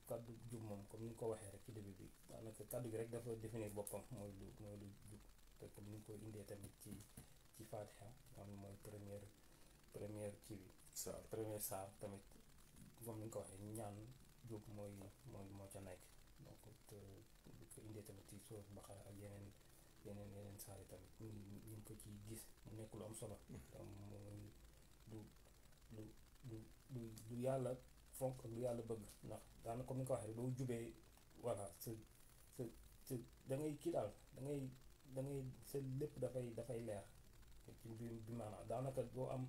kàddu jub moom comme ni nga ko waxee rek ci début bi daanaka kàddu gi rek dafa définir boppam mooy lu jub te comme ni nga koy indee tamit ci Fatiha xam ne mooy première kii bi première saar tamit comme ni nga ko waxee ñaan jub mooy moo ca nekk donc te bu ko indee tamit ci sourate Baqara ak yeneen saar yi tamit ñu ngi ko ci gis mu nekk lu am solo mooy du yàlla fonk ak lu yàlla bëgg ndax daanaka comme ni nga ko waxee boo jubee voilà sa da ngay kii daal da ngay sa lépp dafay leer ci bi maanaam daanaka doo am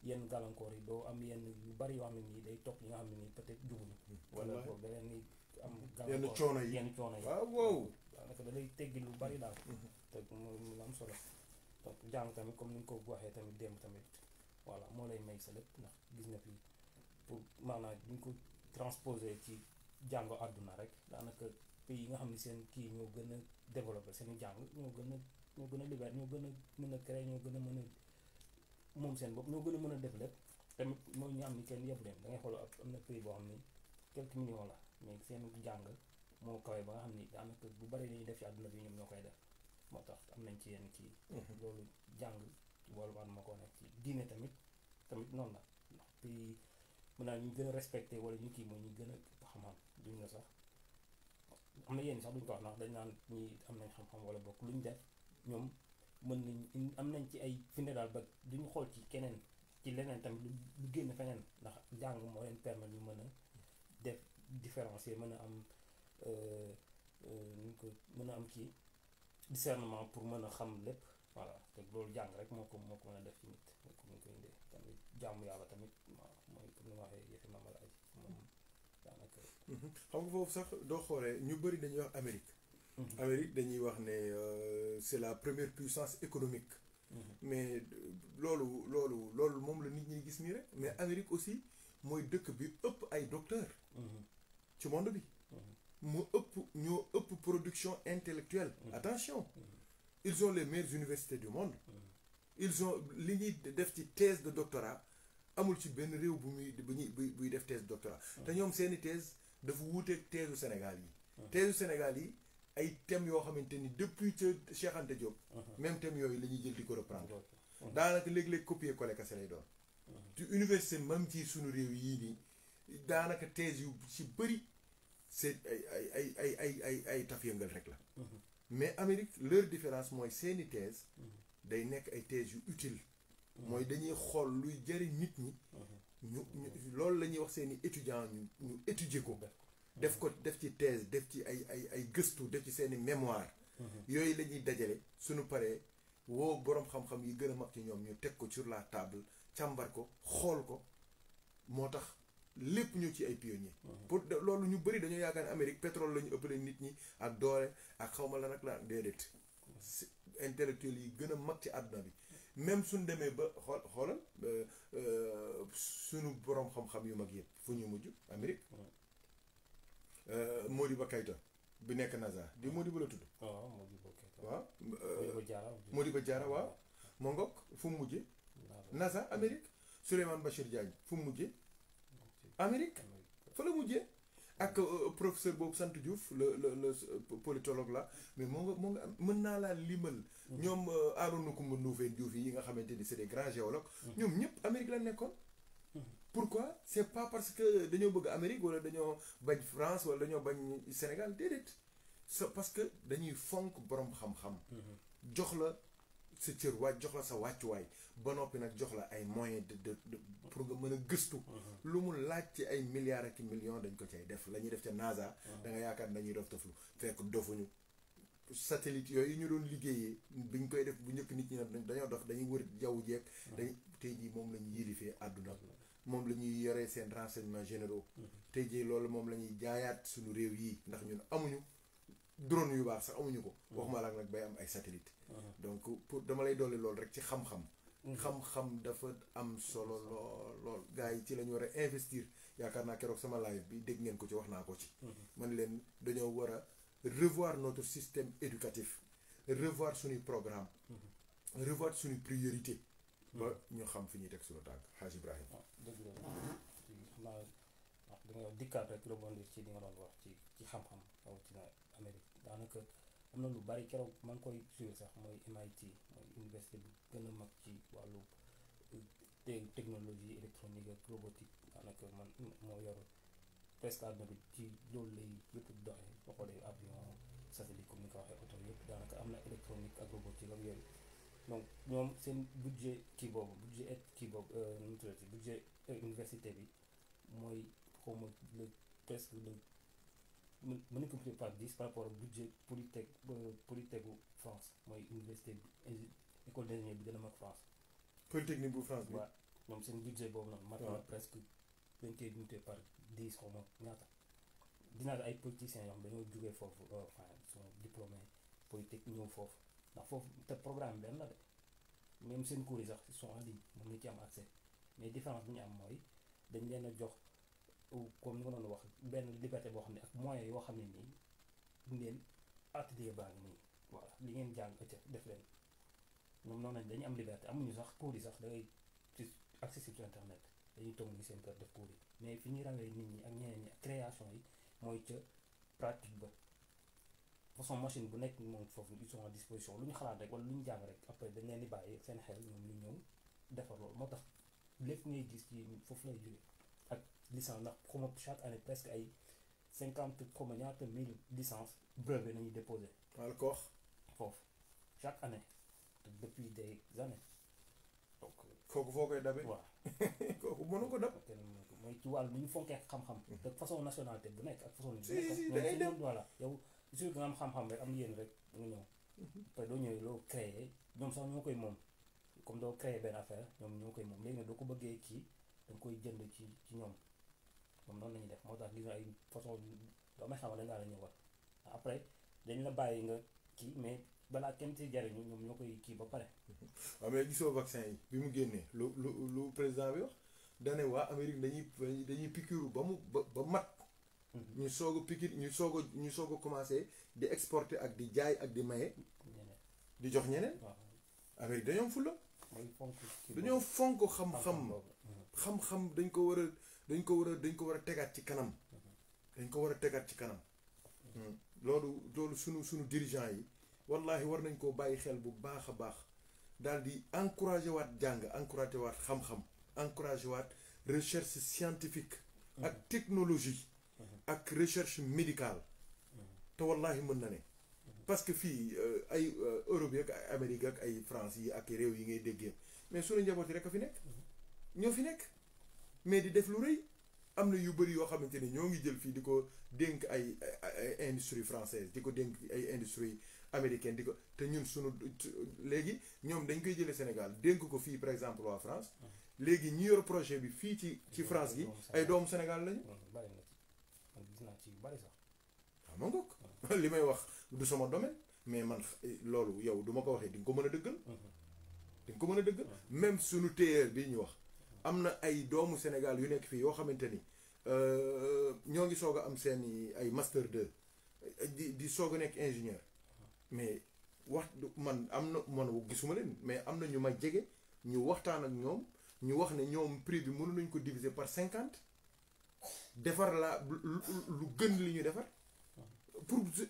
yenn gàllankoor yi doo am yenn yu bari yoo xam ne nii day topp yi nga xam ne nii peut-être jubuñu wala boog da leen ni am gàllankoor yenn coono yi waaw daanaka da lay teggi lu bari daal te mu am solo donc jàng tamit comme ni nga ko waxee tamit démb tamit voilà moo lay may sa lépp ndax gis nga fi pour maanaam bu ñu ko transposé ci jàngo àdduna rek daanaka pays yi nga xam ne seen kii ñoo gën a développé seen jàng ñoo gën a libéré ñoo gën a mën a créer ñoo gën a mën a moom seen bopp ñoo gën a mën a def lépp tamit mooy ñu am ni kenn yëpp leen da ngay xool am na pays boo xam ni quelques millions la mais seen jàng moo kawe ba nga xam ni daanaka bu bari li ñuy def ci àdduna bi ñoom ñoo koy def moo tax am nañ ci yenn kii loolu jàng wala waan ma ko nekk ci diine tamit noonu la ndax pays mën naa ñu gën a respecté wala ñu kii mooy ñu gën a xam-xam duñ la sax am na yenn sax duñ ko wax ndax dañ naan ñi am nañ xam-xam wala bokk lu ñu def ñoom mën nañ am nañ ci ay finde daal ba duñu xool ci keneen ci leneen tamit lu génn feneen ndax jàng moo leen permettre ñu mën a def différencier mën a am ñu ko mën a am kii discernement pour mën a xam lépp voilà te loolu jàng rek moo ko mën a def ci nit comme ni koy indee tamit jaamu yàlla tamit mooy comme ni ma waxee yëfi mamal aj moom daanaka xam nga foofu sax doo xoolee ñu bëri dañuy wax Amérique dañuy wax ne c'est la première puissance économique mais loolu moom la nit ñi gis nii rek mais Amérique aussi mooy dëkk bi ëpp ay docteurs ci monde bi ñoo ëpp production intellectuelle attention ils ont les meilleures universités du monde ils ont li ñuy def ci thèse de doctorat amul ci benn réew buy def thèse de doctorat te ñoom seeni thèse dafa wuuteeg thèse u Sénégal yi thèse u Sénégal yi ay thèmes yoo xamante ni depuis ca Cheikh Anta Diop même thèmes yooyu la ñuy jël di ko reprendre daanaka léeg-léeg copier coller kese lay doon ci université même ci suñu réew yii nii daanaka thèse yu ci bëri c'est ay taf yëngal rek la mais Amérique leur différence mooy seeni thèse day nekk ay thèse yu utile mooy dañuy xool luy jëriñ nit ñi ñu loolu la ñuy wax seeni étudiants ñu étudier ko def ci thèse def ci ay gëstu def ci seeni mémoire yooyu la ñuy dajale suñu paree woo boroom xam-xam yi gën a mag ci ñoom ñu teg ko sur la table càmbar ko xool ko moo tax lépp ñu ci ay pionniers pour loolu ñu bëri dañoo yaakaar ne Amérique pétrole la ñu ëppale nit ñi ak doole ak xawma la nag la déedéet intellectuels yi gën a mag ci àdduna bi même suñ demee ba xoolal suñu boroom xam-xam yu mag yëpp fu ñu mujj Amérique Modibo Keïta bi nekk NASA di Modibo la tudd waaw Modibo Diarra waaw moo ngoog fu mu mujjee NASA Amérique Souleymane Bachir Diagne fu mu mujjee Amérique fa la mujjee ak professeur boobu sant Diouf le politologue la mais moo nga mën naa laa limal ñoom Arouna Coumba Ndoffène Diouf yi nga xamante ni c'est des grands géologues ñoom ñëpp Amérique la nekkoon pourquoi c'est pas parce que dañoo bëgg Amérique wala dañoo bañ France wala dañoo bañ Sénégal déedéet c'est parce que dañuy fonk borom xam-xam jox la sa cër waaj jox la sa wàccuwaay ba noppi nag jox la ay moyens de pour nga mën a gëstu lu mu laaj ci ay milliards ak millions dañ ko cay def la ñuy def ca NASA da nga yaakaar dañuy dof toflu fekk dofuñu satellite yooyu ñu doon liggéeyee biñ koy def bu njëkk nit ñi nag dañoo dof dañuy wër jaww jeeg dañuy tey jii moom la ñu yilifee àdduna moom la ñuy yoree seen renseignements généraux tey jii loolu moom la ñuy jaayaat suñu réew yi ndax ñun amuñu drone yu baax sax amuñu ko waxuma la nag bay am ay satellite donc pour dama lay dolli loolu rek ci xam-xam xam-xam dafa am solo lool gars yi ci la ñu war a investir yaakaar naa keroog sama live bi dégg ngeen ko ci wax naa ko ci man leen dañoo war a revoir notre système éducatif revoir suñuy programme revoir suñuy priorité ba ñu xam fi ñuy teg suñu tànk Hadj Ibrahima dëgg la xam naa wax da nga dikkaat rek rebondir ci li nga doon wax ci xam-xam rawatina Amérique daanaka am na lu bari keroog maa ngi koy suivre sax mooy MIT mooy université bi gën a mag ci wàllu technologie électronique ak robotique daanaka man moo yor presque àdduna bi ci loolu lay yëpp doxee boo xoolee avion satellite comme ni ko waxee oto yëpp daanaka am na électronique ak robotique ak yooyu donc ñoom seen budget kii boobu nu mu tuddati budget université bi mooy xaw ma le presque le multiplié par 10 par rapport au budget Polytech bu France mooy université bi école d'ingénieur bi gën a mag France. Polytechnique bu France bi. waaw ñoom seen budget boobu noonu. mat na presque dañ koy multiplié par 10 xaw ma ñaata. dinaa ay politiciens yoo xam dañoo jugee foofu enfin sont diplômés Polytech ñëw foofu ndax foofu te programme benn la de même seen cours yi sax ils sont en ligne mën nga ci am accès mais différence bi ñu am mooy dañ leen a jox. comme ni nga doon wax benn liberté boo xam ne ak moyens yoo xam ne nii ngeen atelier baa ngi nii voilà li ngeen jàng ëcc def leen ñoom noonu lañ dañu am liberté amuñu sax cours yi sax da ngay accessible sur internet dañuy toog ni seen kër def cours yi mais fi ñuy rawee nit ñi ak ñeneen ñi ak création yi mooy ca pratique ba façon machine bu nekk moom foofu ils sont à disposition lu ñu xalaat rek wala lu ñu jàng rek après dañ leen di bàyyi seen xel ñoom ñu ñëw defar loolu moo tax lépp ngay gis ci foofu lay jógee ak licence ndax xuma chaque année presque ay 50 xuma ñaata 1000 licence brevet nañuy déposé wala ko wax foofu chaque année depuis des années donc kooku foo koy dabe waaw kooku mënu ko dab mooy ci wàllu bu ñu fonkee xam-xam de façon nationalité bu nekk ak façon si da ngay dem voilà yow sûr que nga am xam-xam rek am yéen rek nga ñëw après doo ñëwee loo créé ñoom sax ñoo koy moom comme doo créé benn affaire ñoom ñoo koy moom léegi nag doo ko bëggee kii da nga koy jënd ci ñoom noonu la ñuy def moo tax gis nga ay façon doo may xamal dañ laa la ñëw wax après dañ la bàyyi nga kii mais balaa kenn ci jariñu ñoom ñoo koy kii ba pare. waaw mais gisoo vaccin yi bi mu génnee lu président bi wax dane waa Amérique dañuy piqûre ba mu ba mat. ñu soog a piqûre ñu soog a commencé di exporter ak di jaay ak di maye. di jox ñeneen. Amérique dañoo am fulla. dañoo fonk xam-xam. xam-xam dañ ko war a tegaat ci kanam. dañ ko war a tegaat ci kanam. loolu sunu dirigeant yi wallahi war nañ koo bàyyi xel bu baax a baax daal di encouragé waat jàng encouragé waat xam-xam encouragé waat recherche scientifique ak technologie ak recherche médicale te wallahi mën na ne parce que fii ay Europe yi ak ay Amérique ak ay France yi ak réew yi ngay déggee mais sunu njaboot yi rek a fi nekk ñoo fi nekk mais di def lu rëy am na yu bëri yoo xamante ni ñoo ngi jël fii di ko dénk ay industrie française di ko dénk ay industrie américaine di ko te ñun sunu léegi ñoom dañ koy jëlee Sénégal dénk ko fii par exemple waa France léegi ñi yor projet bi fii ci France gi ay doomu Sénégal lañu. bari na ci man gis naa ci yu bari sax. waaw ma ngoog li may wax du sama domaine mais man loolu yow du ma ko waxee di nga ko mën a dëggal. di nga ko mën a dëggal même sunu téyeer bi ñu wax. am na ay doomu Sénégal yu nekk fii yoo xamante ni ñoo ngi soog a am seen ay master 2 di soog a nekk ingénieur mais wax man am na man gisuma leen mais am na ñu ma jege ñu waxtaan ak ñoom ñu wax ne ñoom prix bi mënu nañ ko diviser par 50 defar la lu gën li ñu defar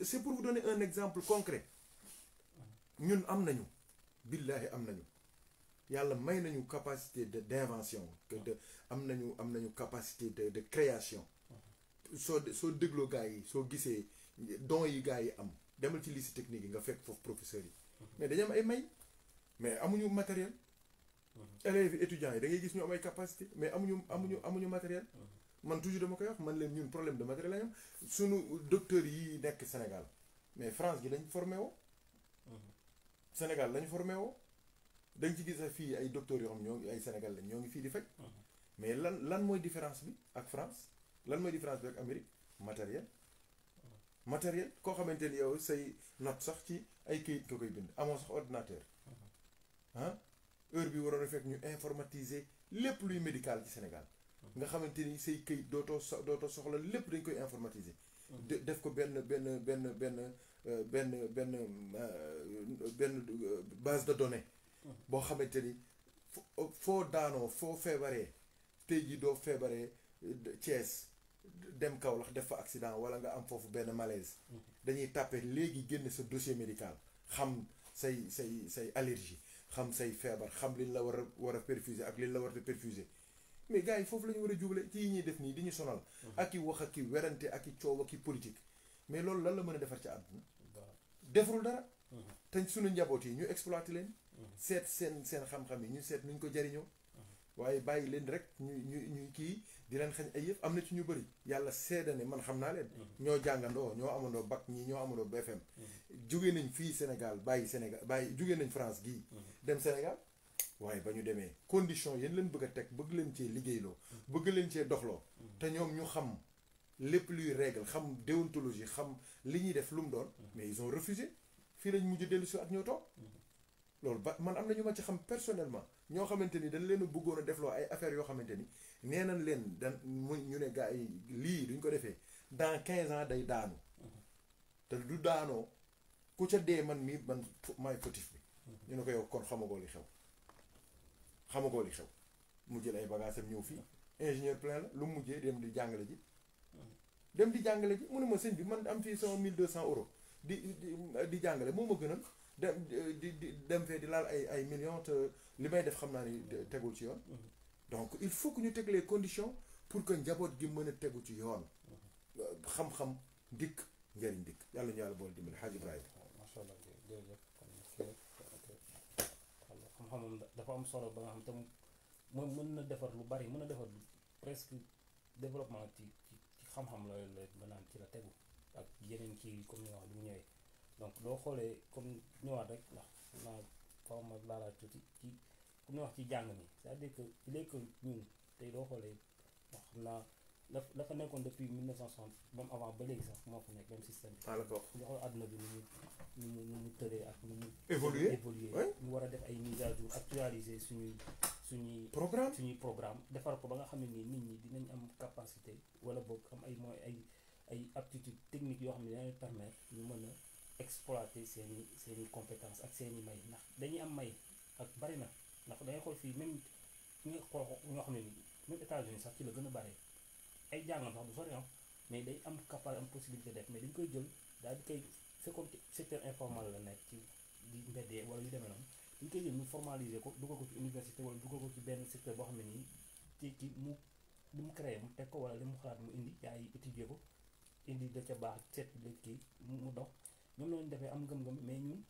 c'est pour vous donner un exemple concret ñun am nañu billaahi am nañu yàlla may nañu capacité d'invention que de am nañu capacité de création soo dégloo gars yi soo gisee dons yi gars yi am demal ci lycée technique yi nga fekk foofu professeurs yi mais dañu am ay may mais amuñu matériel élèves étudiants yi da ngay gis ñu am ay capacité mais amuñu matériel man toujours dama koy wax man leen ñun problème de matériel lañu am suñu docteurs yi nekk Sénégal mais France gi lañ formé woo Sénégal lañ formé woo dañ ci gis fii ay docteurs yoo xam ñoo ngi ay Sénégal lañ ñoo ngi fii di faj mais lan mooy différence bi ak France lan mooy différence bi ak Amérique matériel koo xamante ni yow say note sax ci ay këyit nga koy bind amoo sax ordinateur heure bi waroon a fekk ñu informatiser lépp luy médical ci Sénégal nga xamante ni say këyit dootoo soxla lépp dañ koy informatiser def ko benn base de données boo xamante ni foo daanoo foo feebaree tey jii doo feebaree Thiès dem Kaolack def fa accident wala nga am foofu benn malaise dañuy tàppe léegi génn sa dossier médical xam say allergie xam say feebar xam liñ la war a perfuser ak liñ la war a perfuser mais gars yi foofu la ñu war a jubale ci yi ñuy def nii di ñu sonal ak i wax ak i werante ak i coow ak i politique mais loolu lan la mën a defar ci àdduna defarul dara te suñu njaboot yi ñu exploité leen seet seen xam-xam yi ñu seet nuñ ko jariñoo waaye bàyyi leen rek ñu kii di leen xañ ay yëf am na ci ñu bëri yàlla seeda ne man xam naa leen ñoo jàngandoo ñoo amandoo bac ñii ñoo amandoo BFM jóge nañ fii Sénégal bàyyi jóge nañ France gii dem Sénégal waaye ba ñu demee condition yéen leen bëgg a teg bëgg leen cee liggéeyloo bëgg leen cee doxloo te ñoom ñu xam lépp luy règle xam déontologie xam li ñuy def lu mu doon mais ils ont refusé fii lañ mujj dellu si at ñoo toog loolu ba man am na ñu ma ci xam personnellement ñoo xamante ni dañ leen a bëggoon a defloo ay affaires yoo xamante ni nee nañ leen ñu ne gars yi lii duñ ko defee dans 15 ans day daanu te du daanoo ku ca dee man maay fautif bi ñu ne ko yow kon xamagoo li xew mu jël ay bagages am ñëw fii ingénieur plein la lu mu mujjee dem di jàngale ji mu ne ma sëñ bi man am fii sama 1200 euros di jàngale moo ma gënal dem fee di laal ay millions te li may def xam naa ni tegul ci yoon donc il faut que ñu teg les conditions pour que njaboot gi mën a tegu ci yoon xam-xam dikk njëriñ dikk yàlla ñu yàlla boole dimbali Hadj Ibrahima. macha allah jërëjëf xam-xamam dafa am solo ba nga xam te moom mën na defar lu bari mën na defar presque développement ci xam-xam la naan ci la tegu ak yeneen kii comme ni nga wax bi mu ñëwee donc doo xoolee comme ñëwaat rek ndax naa xaw ma laalaat tuuti ci comme ni wax ci jàng mi c'est-à-dire que il est que ñun tey doo xoolee wax xam naa la fa nekkoon depuis 1960 même avant ba léegi sax moo fa nekk même système bi. d'accord ñu xool àdduna bi ni mu tëree ak ni mu évoluer ñu war a def ay mise à jour actualiser suñuy programme defar ko ba nga xam ne nii nit ñi dinañ am capacité wala boog am ay moyens ay aptitude technique yoo xam ne dinañ permettre ñu mën a exploiter seeni compétence ak seeni may ndax dañuy am may ak bari na ndax dangay xool fii même ñi nga xool ñoo xam ne nii même États-Unis sax ci la gën a bare ay jàngam sax du sori mais day am capable am possibilité def mais dañ koy jël daal di koy fekkoon secteur informel la nekk ci di mbeddee wala yu demee noonu dañ koy jël ñu formaliser ko dugal ko ci université wala dugal ko ci benn secteur boo xam ne nii ci mu li mu créé mu teg ko wala li mu xalaat mu indi yaa yi étudier ko indi da ca baax seet la kii mu dox ñoom lañu defee am ngëm-ngëm mais ñun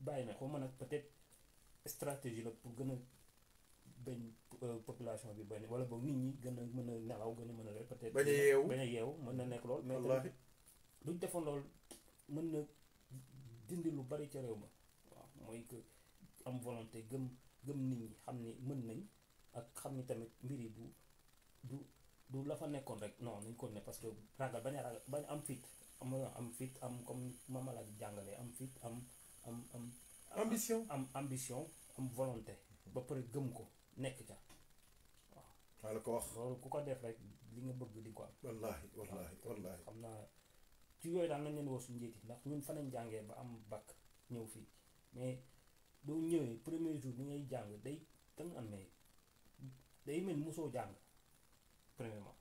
bàyyi na xaw ma nag peut-être stratégie la pour gën a bañ population bi bañ wala boog nit ñi gën a mën a nelaw gën a mën a lool peut-être bañ a yeewu mën na nekk lool mais tamit duñ defoon lool mën na dindi lu bari ca réew ma waaw mooy que am volonté gëm nit ñi xam ni mën nañ ak xam ni tamit mbir yi du la fa nekkoon rek non nañ ko ne parce que ragal bañ am fit am comme mamala di jàngalee am fit am ambition am volonté ba pare gëm ko nekk ca waaw la ko wax loolu ku ko def rek li nga bëgg di ko am wallaahi xam naa ci yooyu daal nañ leen woo suñu njiiti ndax ñun fa nañ jàngee ba am bac ñëw fii mais doo ñëwee premier jour bi ngay jàng day mel mosoo jàng premièrement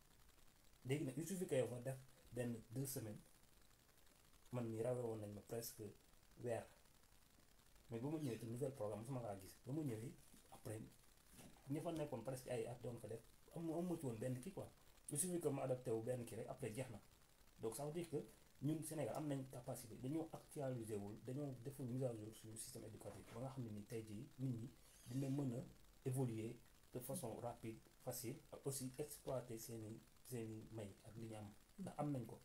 léegi nag il suffit que yow nga def benn 2 semaines man mii rawee woon nañ ma presque weer mais ba ma ñëwee te nouvel programme mosuma kaa gis ba ma ñëwee après ñi fa nekkoon presque ay at doon ko def am ci woon benn kii quoi il suffit que ma adapté wu benn kii rek après jeex na donc ça veut dire que ñun Sénégal am nañ capacité dañoo actualisé wul dañoo deful mise à jour suñu système éducatif ba nga xam ne ni tey jii nit ñi dina mën a évoluer de façon rapide facile ak aussi exploiter seeni may ak li ñu am ndax am nañ ko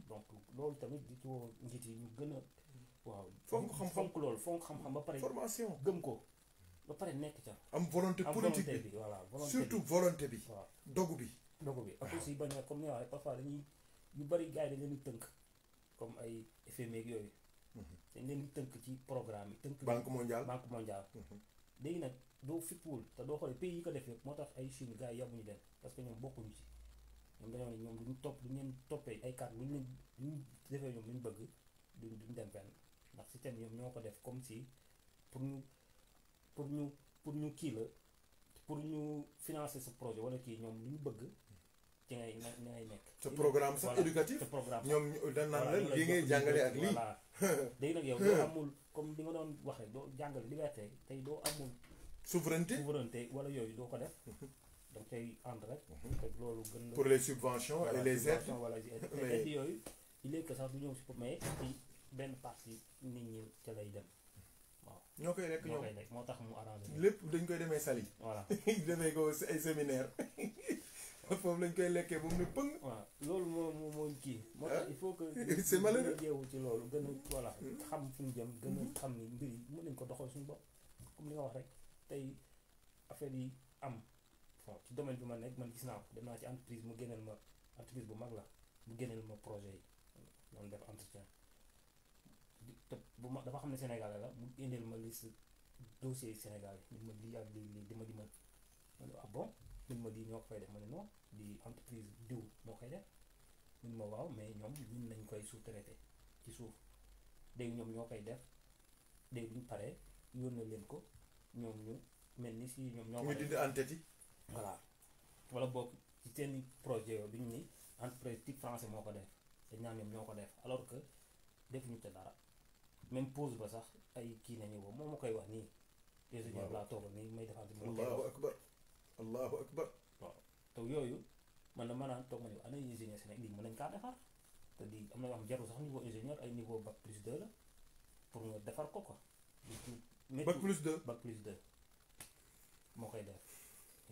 donc loolu tamit di ci woo njiit yi ñu gën a waaw fonk loolu fonk xam-xam ba pare formation gëm ko ba pare nekk ca am volonté politique bi voilà volonté surtout volonté bi waaw dogu bi ak aussi bañ a comme ni waxee parfois dañuy yu bari gars yi dañ leen di tënk comme ay FMI ak yooyu dañ leen di tënk ci programme yi tënk banque mondiale léegi nag doo fippuwul te doo xoolee pays yi ko def yëpp moo tax ay Chine gars yi yabuñu leen parce que ñoom bokkuñu ci ñoom dañoo ne ñoom duñu topp duñu leen toppee ay carte luñu defee ñoom luñu bëgg duñ dem fenn ndax système ñoom ñoo ko def comme si pour ñu kii la pour ñu financer sa projet wala kii ñoom lu ñu bëgg ci ngay nekk. sa programme sax éducatif sa programme ñoom dañ naan la li ngay jàngale ak lii. voilà léegi nag yow doo amul comme li nga doon waxee doo jàngale liberté tey doo amul. souveraineté wala yooyu doo ko def. donc tey ànd rek. te loolu gën la pour les subventions et les aides. wala aides yooyu il est que sax du ñëw si mais ci benn partie nit ñi ca lay dem. waaw ñoo koy lekk ñoom moo tax mu arrangé lépp dañ koy demee sali voilà demee ko ay séminaire foofu lañ koy lekkee ba mu ne pëng waaw loolu moo kii moo tax il faut que c'est malheureux jeewu ci loolu gën a voilà xam fu ñu jëm gën a xam ni mbir yi mën nañ ko doxal suñu bopp comme li nga wax rek tey affaire yi am bon ci domaine bi ma nekk man gis naa ko dem naa ci entreprise mu génneel ma entreprise bu mag la mu génneel ma projet yi noonu def entretien te bu ma dafa xam ne Sénégalais la mu indil ma liste dossier yi Sénégal yi ma lii ak lii di ma ma ne ah bon ñun ma lii ñoo ko fay def ma ne non di entreprise diw moo koy def ñun ma waaw mais ñoom ñun lañ koy sous-traité ci suuf léegi ñoom ñoo koy def léegi bu ñu paree yónnee leen ko ñoom ñu mel ni si ñoom ñoo koy def dindi en-tête yi voilà wala boog ci seen projet yooyu bi ñu ni entreprise type français moo ko def dañ naan ñoom ñoo ko def alors que defuñu te dara même pause ba sax ay kii nañu boobu moom ma koy wax nii ingénieur laa toogal nii may defante allahu akbar allahu akbar waaw te yooyu man na mënaan toog ma ne ana ingénieur Sénégal lii mën nañ kaa defar te di am na yoo xam jarul sax niveau ingénieur ay niveau bac plus 2 la pour nga defar ko quoi bac plus 2 bac plus 2 moo koy def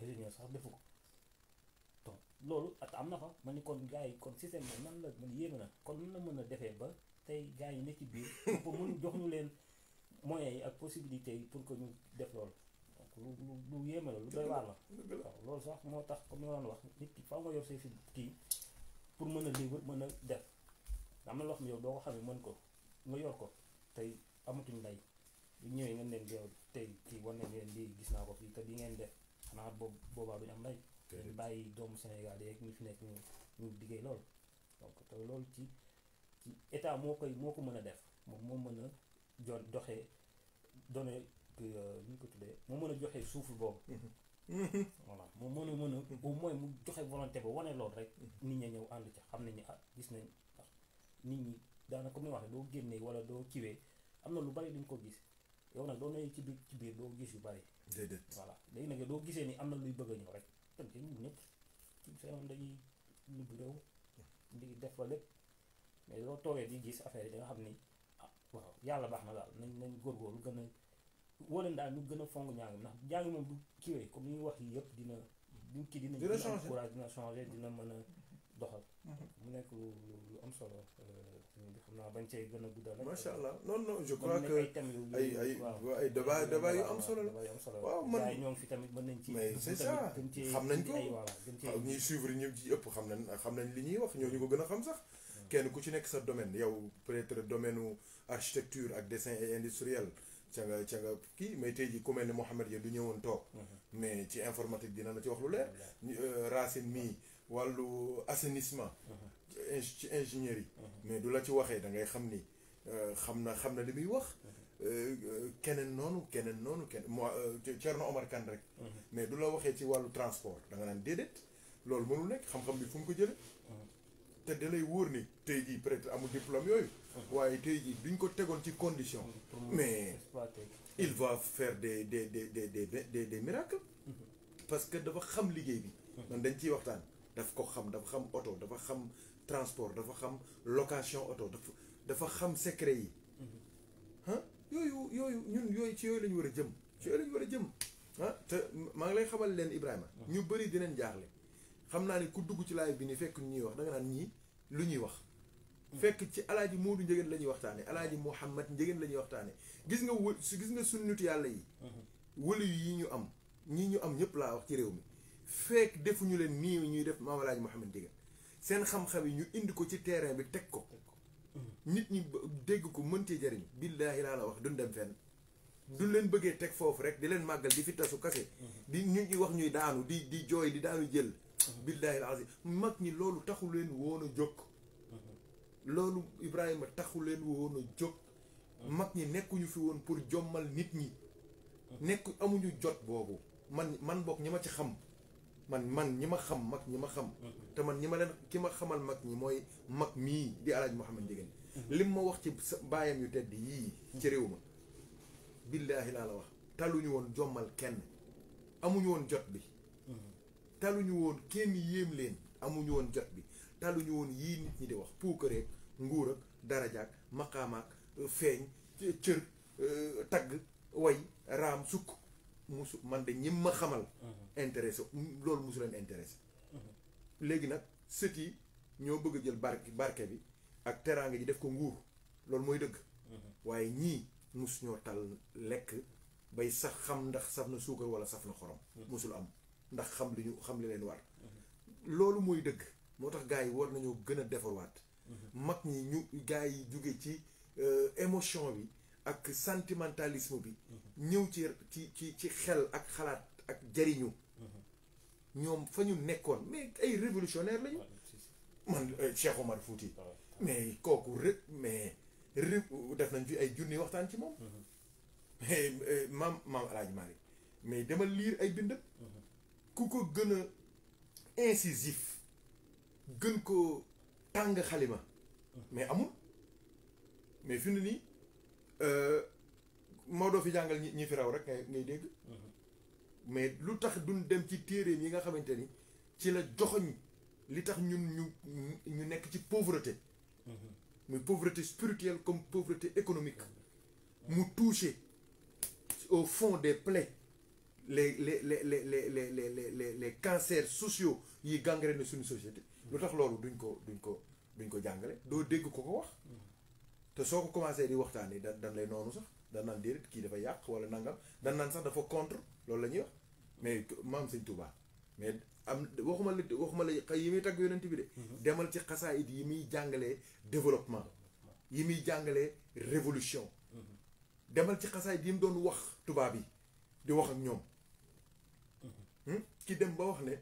ingénieur sax defu ko donc loolu at am na fa ma ni kon gars yi kon système bi nan la man yéeme na kon nan la mën a defee ba tey gars yi nekk ci biir pour mun jox ñu leen moyens yi ak possibilités yi pour que ñu def loolu donc lu yéeme la lu doy waar la waaw loolu sax moo tax comme ni ma doon wax nit ki faaw nga yor say fi kii pour mën a libre mën a def am na loo xam ne yow doo ko xam ne mën ko nga yor ko tey amatuñ lay bu ñëwee ngeen leen yow tey kii war nañ leen lii gis naa ko fii te li ngeen def xanaa boobaa duñu am lay leen bàyyi doomu Sénégal yeeg ñu fi nekk ñu liggéey loolu donc te loolu ci état moo ko mën a def moom moo mën a doxee donné ñu ko tuddee moo mën a joxe souffle boobu voilà moo mën a au moins mu joxe volonté ba wane loolu rek nit ñi ñëw ànd ca xam nañ ni gis nañ nit ñi daanaka comme ni waxee doo génnee wala doo kiwee am na lu bari duñ ko gis yow nag doo nee ci biir doo gis yu bari déedéet voilà léegi nag doo gisee ni am na luy bëgg a ñëw rek tënk ñun ñëpp feewoon dañuy lubbi réew di def fa lépp mais doo toogee di gis affaire yi da nga xam ni waaw yàlla baax na daal nañ góorgóorlu gën a woo leen daal ñu gën a fonk njàng ndax njàng moom du kiwee comme ni ñuy wax yi yëpp dina am courage dina changer dina mën a doxal mu nekk lu am solo bi xam naa bañ cee gën a guddal rek macha allah non je crois que ay débat yu am solo la waaw man ñoo ngi fi tamit mën nañ ci mais c'est ça xam nañ ko ñuy suivre ñu ci ëpp xam nañ li ñuy wax ñoo ñu ko gën a xam sax kenn ku ci nekk sa domaine yow peut-être domaine u architecture ak dessin et industriel ca nga kii mais tey jii ku mel ni Mouhamed ya du ñëwoon toog mais ci informatique dina la ci wax lu leer Racine mii wàllu assainissement ci ingénierie mais du la ci waxee da ngay xam ni xam na li muy wax keneen noonu moi Thierno Omar Kane rek mais du la waxee ci wàllu transport da nga naan déedéet loolu mënul nekk xam-xam bi fu mu ko jële te da lay wóor ni tey jii peut-être amul diplôme yooyu waaye tey jii duñ ko tegoon ci condition mais il va faire des miracles parce que dafa xam liggéey bi man dañ ciy waxtaan daf ko xam dafa xam oto dafa xam transport dafa xam location oto dafa xam secret yi yooyu ñun yooyu ci yooyu la ñu war a jëm ci yooyu la ñu war a jëm te maa ngi lay xamal leen Ibrahima ñu bëri dinañ jaaxle xam naa ni ku dugg ci live bi ni fekk ñuy wax da nga naan ñii lu ñuy wax fekk ci alaaji Moodu Njëgeen la ñuy waxtaane alaaji Mouhamad Njëgeen la ñuy waxtaane gis nga suñu nit yàlla yi wëlu yi ñu am ñii ñu am ñëpp laa wax ci réew mi fekk defuñu leen nii ñuy def maam alaaji Mouhamad Njëgeen seen xam-xam yi ñu indi ko ci terrain bi teg ko nit ñi dégg ko mën cee jëriñ billaahi laa la wax duñ dem fenn du leen bëggee teg foofu rek di leen màggal di fi tasu kase di nit ñi wax ñuy daanu di jooy di daanu jël billaahi al-azim mag ñi loolu taxu leen woon a jóg loolu Ibrahima taxu leen woon a jóg mag ñi nekkuñu fi woon pour jommal nit ñi amuñu jot boobu man bokk ñi ma ci xam man ñi ma xam mag ñi ma xam te man ñi ma leen ki ma xamal mag ñi mooy mag mii di alaaji Mouhamad Njëgeen lim ma wax ci baayam yu tedd yii ci réew ma billaahi laa la wax taluñu woon jommal kenn amuñu woon jot bi taluñu woon kenn yéem leen amuñu woon jot bi taluñu woon yii nit ñi di wax puukareeg nguur ak darajaak maqaamaak feeñ cër tagg way raam sukk musu man de ñi ma xamal intéressé loolu musu leen intéressé léegi nag sët yi ñoo bëgg a jël barke bi ak teraanga ji def ko nguur loolu mooy dëgg waaye ñii mus ñoo tal lekk bay sax xam ndax saf na suukar wala saf na xorom musul am ndax xam li leen war loolu mooy dëgg moo tax gars yi war nañoo gën a defarwaat mag ñi ñu gars yi jóge ci émotion bi ak sentimentalisme bi ñëw ci xel ak xalaat ak jariñu ñoom fa ñu nekkoon mais ay révolutionnaire lañu man Cheikh Omar Fouti mais kooku mais def nañ fi ay junni waxtaan ci moom maam Alaaji Maalik mais dama liir ay bindam ku ko gën a incisif gën ko tàng xalima mais amul mais fi mu ne nii Maodo fi jàngal ñi fi raw rek ngay dégg mais lu tax duñ dem ci téeréem yi nga xamante ni ci la joxoñ li tax ñun ñu nekk ci pauvreté muy pauvreté spirituelle comme pauvreté économique mu toucher au fond des plaies les cancers sociaux yi gangrène suñu société lu tax loolu duñ ko jàngale doo dégg ko wax te soo ko commencé di waxtaanee dan lay noonu sax dan naan déedéet kii dafa yàq wala nangam dan naan sax dafa contre loolu la ñuy wax mais maam Sëñ Tuubaa mais waxuma la yi muy tagg yonent bi de demal ci xasaayid yi muy jàngalee développement yi muy jàngalee révolution demal ci xasaayid yi mu doon wax tubaab yi di wax ak ñoom ki dem ba wax ne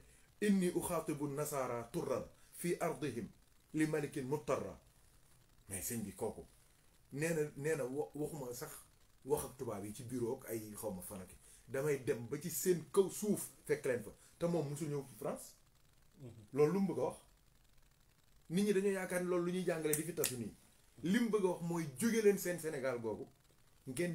inni uxaatibu nasaara turran fi ardihim li malikin muttarra mais sëñ bi kooku nee na waxuma sax wax ak tubaab yi ci bureau ak ay xawma fanaki damay dem ba ci seen kaw suuf fekk leen fa te moom musul ñëw France loolu lu mu bëgg a wax nit ñi dañoo yaakaar ni loolu lu ñuy jàngale di fi tasu nii li mu bëgg a wax mooy jóge leen seen Sénégal googu ngeen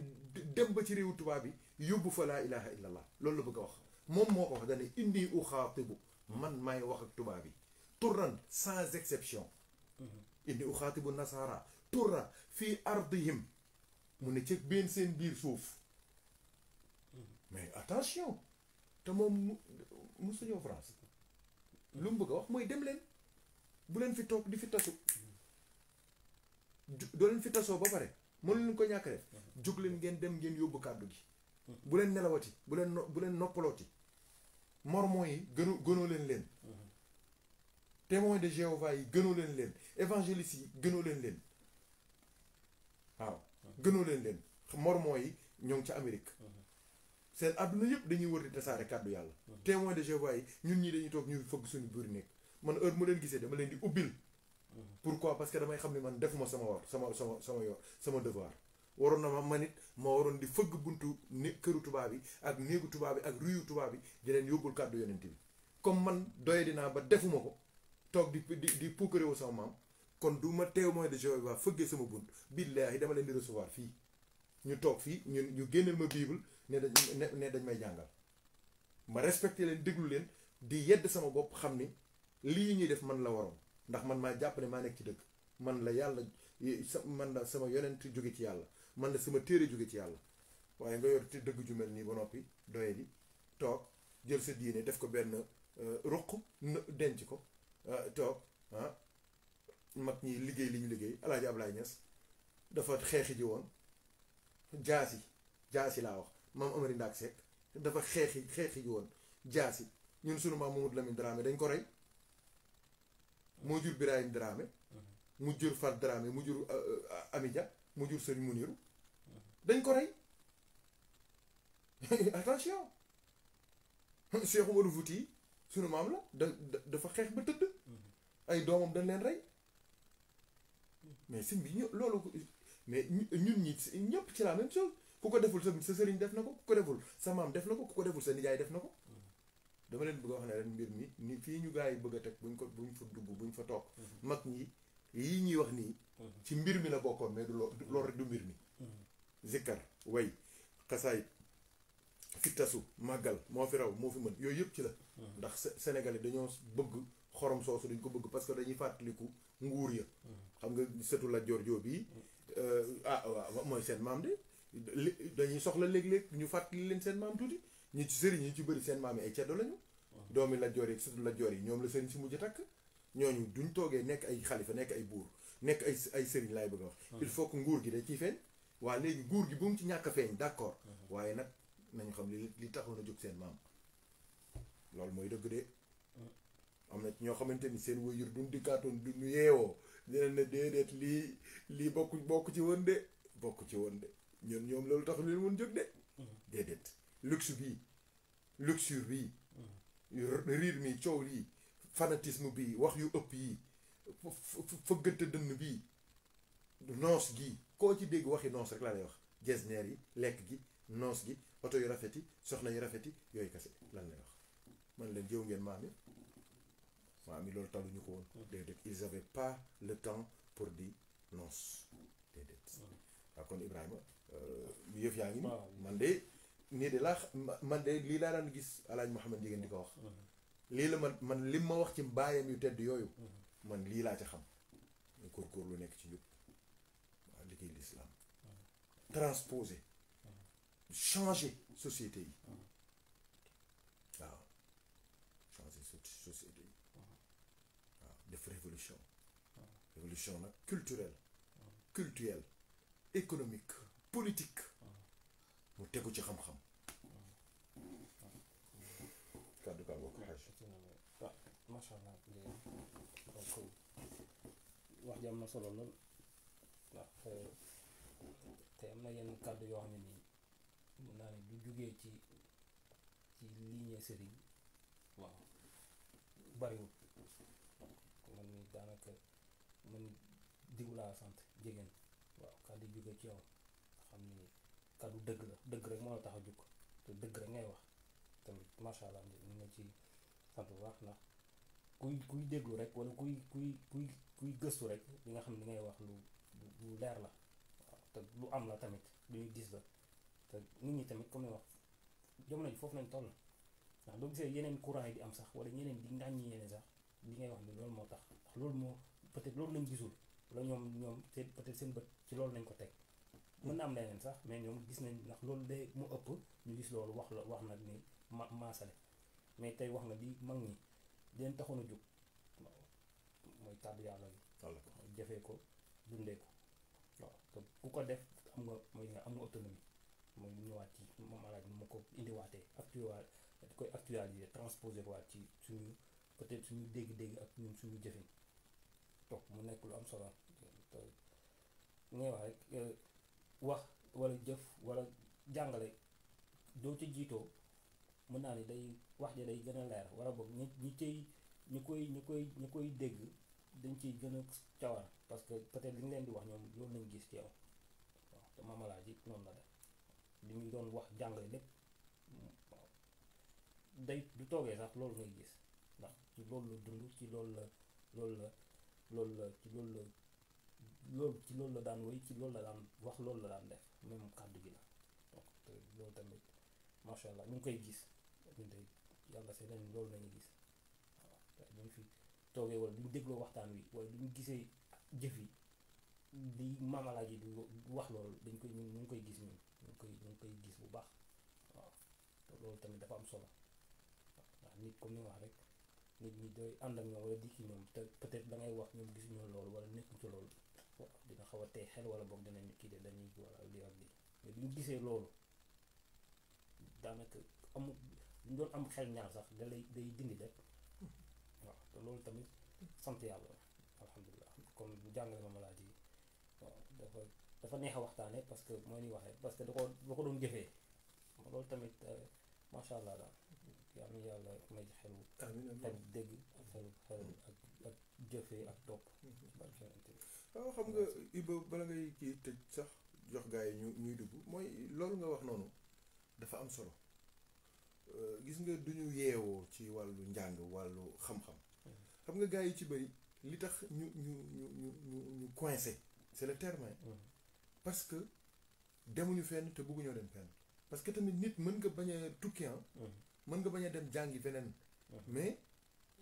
dem ba ci réewu tubaab yi yóbbu fa laa ilaha illallah loolu la bëgg a wax moom moo ko wax dane indi uxaatibu man maay wax ak tubaab yi turran sans exception indi uxaatibu nasara turra fii ardihim mu ne ci benn seen biir suuf mais attention te moom musu ñëw France lu mu bëgg a wax mooy dem leen bu leen fi toog di fi tasu doo leen fi tasoo ba pare mënu leen ko ñàkk def jóg leen ngeen dem ngeen yóbbu kàddu gi bu leen nelawati bu leen noppalooti mormon yi gënoo leen témoin de Jéhovah yi gënoo leen évangélistes yi gënoo leen waaw gënoo leen mormon yi ñoo ngi ca Amérique seen àdduna yëpp dañuy wër di tasaare kàddu yàlla témoin de Jéhovah yi ñun ñii dañuy toog ñuy fëgg suñu biir nekk man heure mu leen gisee dama leen di ubbil pourquoi parce que damay xam ne man defuma sama war sama devoir waroon na ma nit ma waroon di fëgg buntu këru tubaab yi ak néegu tubaab yi ak ruyu tubaab yi di leen yóbbul kàddu yonent bi comme man doye dinaa ba defuma ko toog di puukarewu sama maam kon du ma témoin de Jéhovah fëggee sama bunt billaahi dama leen di recevoir fii ñu toog fii ñu génneel ma bible ne dañ may jàngal ma respecté leen déglu leen di yedd sama bopp xam ni lii ñuy def man la waroon ndax man maa jàpp ne maa nekk ci dëgg man la yàlla man la sama yonent jóge ci yàlla man la sama téere jóge ci yàlla waaye nga yor te dëgg ju mel nii ba noppi doye di toog jël sa diine def ko benn ruq denc ko toog mag ñi liggéey li ñu liggéey Alaaji Ablaye Niass dafa xeexi ji woon jaasi laa wax maam Amari Ndaak Seck dafa xeexi ji woon jaasi ñun sunu maam Mamadou Lamine Dramé dañ ko rey moo jur Birahim Dramé mu jur Fat Dramé mu jur Amidia mu jur Sëriñ Muniru dañ ko rey attention Cheikh Oumar Fouti sunu maam la dafa xeex ba tëdd ay doomam dañ leen rey mais sëñ bi loolu mais ñun ñi ñëpp ci la même chose ku ko deful sa sëriñ def na ko ku ko deful sa maam def na ko ku ko deful sa nijaay def na ko dama leen bëgg a wax ne ren mbir mi ni fii ñu gars yi bëgg a teg buñ fa dugg buñ fa toog mag ñi yii ñuy wax nii ci mbir mi la bokkoon mais du loolu rek du mbir mi zikkar way xasaay fittasu màggal moo fi raw moo fi mën yooyu yëpp ci la ndax Sénégalais dañoo bëgg xorom soosu dañ ko bëgg parce que dañuy fàttaliku nguur ya xam nga sëtu la Joor Joob yi waaw mooy seen maam de dañuy soxla léeg-léeg ñu fàttali leen seen maam tuuti ñi ci sëriñ ñi ci bëri seen maam yi ay ceddo lañu doomi la Joor yi sëtu la Joor yi ñoom la sëriñ si mujj takk ñooñu duñ toogee nekk ay xalifa nekk ay buur nekk ay sëriñ laay bëgg a wax il faut que nguur gi da ciy feeñ waa léegi nguur gi bu mu ci ñàkk a feeñ d'accord waaye nag nañu xam li taxoon a jóg seen maam loolu mooy dëgg de am na ñoo xamante ni seen waajur duñ dikkaatoon du ñu yeewoo dinañ ne déedéet lii bokk ci woon de ñoom loolu tax leen woon jóg de déedéet luxure bii riir mi coow lii fanatisme bii wax yu ëpp yi fëggante dënn bii noos gi koo ci dégg waxi noos rek laa lay wax jesneer yi lekk gi noos gi oto yu rafet yi soxna yu rafet yi yooyu kese lan lay wax man leen jëw ngeen maam yi loolu taluñu ko woon déedéet ils avaient pas le temps pour di noos déedéet waaw kon Ibrahima yëf yaa ngi nii man de lii laa daan gis Alaaji Mouhamed Ndiéguène di ko wax lii la man lim ma wax ci mbaayam yu tedd yooyu man lii laa ca xam ñu góorgóorlu lu nekk ci njub waaw liggéey l'islam transposer changer société yi waaw changer société yi waaw def révolution nag culturelle économique politique mu tegu ci xam-xam kàddu kaa bokk xaaj macha allah donc wax ji am na solo lool ndax te am na yenn kàddu yoo xam ne nii mun naa ne du jugee ci lignée sëriñ waaw bariwul man ni daanaka man diw laa sant jigéen waaw kàddu jugee ci yow xam ni kàddu dëgg rek moo la tax a jug te dëgg rek ngay wax tamit macha allah ñu nga ci sant bu baax ndax kuy déglu rek wala kuy gëstu rek li nga xam ne li ngay wax lu leer la waaw te lu am la tamit lu ñu gis la te nit ñi tamit comme ni wax jamono ji foofu lañ toll ndax doo gisee yeneen courant yi di am sax wala ñeneen di ngàññi yeneen sax li ngay wax ni loolu moo tax ndax loolu moo peut-être loolu lañ gisul wala ñoom seen peut-être seen bët ci loolu lañ ko teg mën na am leneen sax mais ñoom gis nañ ndax loolu de mu ëpp ñu gis loolu wax nag ni maasale mais tey wax nga li mag ñi di leen taxoon a jóg waaw mooy kàddu yàlla bi jafee ko dundee ko waaw te ku ko def am nga autonomie mooy ñëwaat ci moom Alaaji mu ko indiwaatee koy actualiser transposer ko waat ci suñu peut-être suñu dégg-dégg ak ñun suñu jëfin toog mu nekk lu am solo te ngay wax rek wax wala jëf wala jàngale doo ci jiitoo mën naa ni day wax ja day gën a leer wala boog ñi koy dégg dañ ciy gën a cawar parce que peut-être li ñu leen di wax ñoom loolu lañ gis ci yow waaw te Maam Alaaji noonu la def li muy doon wax jàngale lépp waaw day du toogee sax loolu ngay gis ndax ci loolu la dund ci loolu la loolu la loolu la ci loolu la loolu ci loolu la daan woy ci loolu la daan wax loolu la daan def même kàddu gi la donc te loolu tamit macha allah ñu ngi koy gis ñun de yàlla see nañ loolu lañuy gis waaw te ñu ngi fi toogee wala duñ dégloo waxtaan wi wala duñ gisee jëf yi li maamalaa ji du wax loolu dañ koy ñu ngi koy gis ñun ñu ngi koy gis bu baax waaw te loolu tamit dafa am solo waaw ndax nit comme ni wax rek nit ñi doy ànd ak ñoom wala di ci ñoom te peut-être da ngay wax ñoom gisuñu loolu wala nekkuñ ci loolu waaw dina xaw a tey xel wala boog dinañ kii de dañuy wala lii ak lii mais bu ñu gisee loolu daanaka amul ñu doon am xel ñaar sax da lay day dindi rek waaw te loolu tamit sant yàlla alhamdulilah comme bu jàngale ma malade yi waaw dafa neex a waxtaane parce que mooy ni waxee parce que da ko doon jëfee loolu tamit macha allah daal yàlla na yàlla may xelu xelu dégg ak xelu ak jëfee ak topp waaw xam nga Iba bala ngay kii tëj sax jox gaa yi ñuy dugg mooy loolu nga wax noonu dafa am solo gis nga duñu yeewoo ci wàllu njàng wàllu xam-xam xam nga gaa yi ci bëri li tax ñu coincé c'est le terme parce que demuñu fenn te bëgguñoo dem fenn parce que tamit nit mën nga bañ a tukki mën nga bañ a dem jàngi feneen mais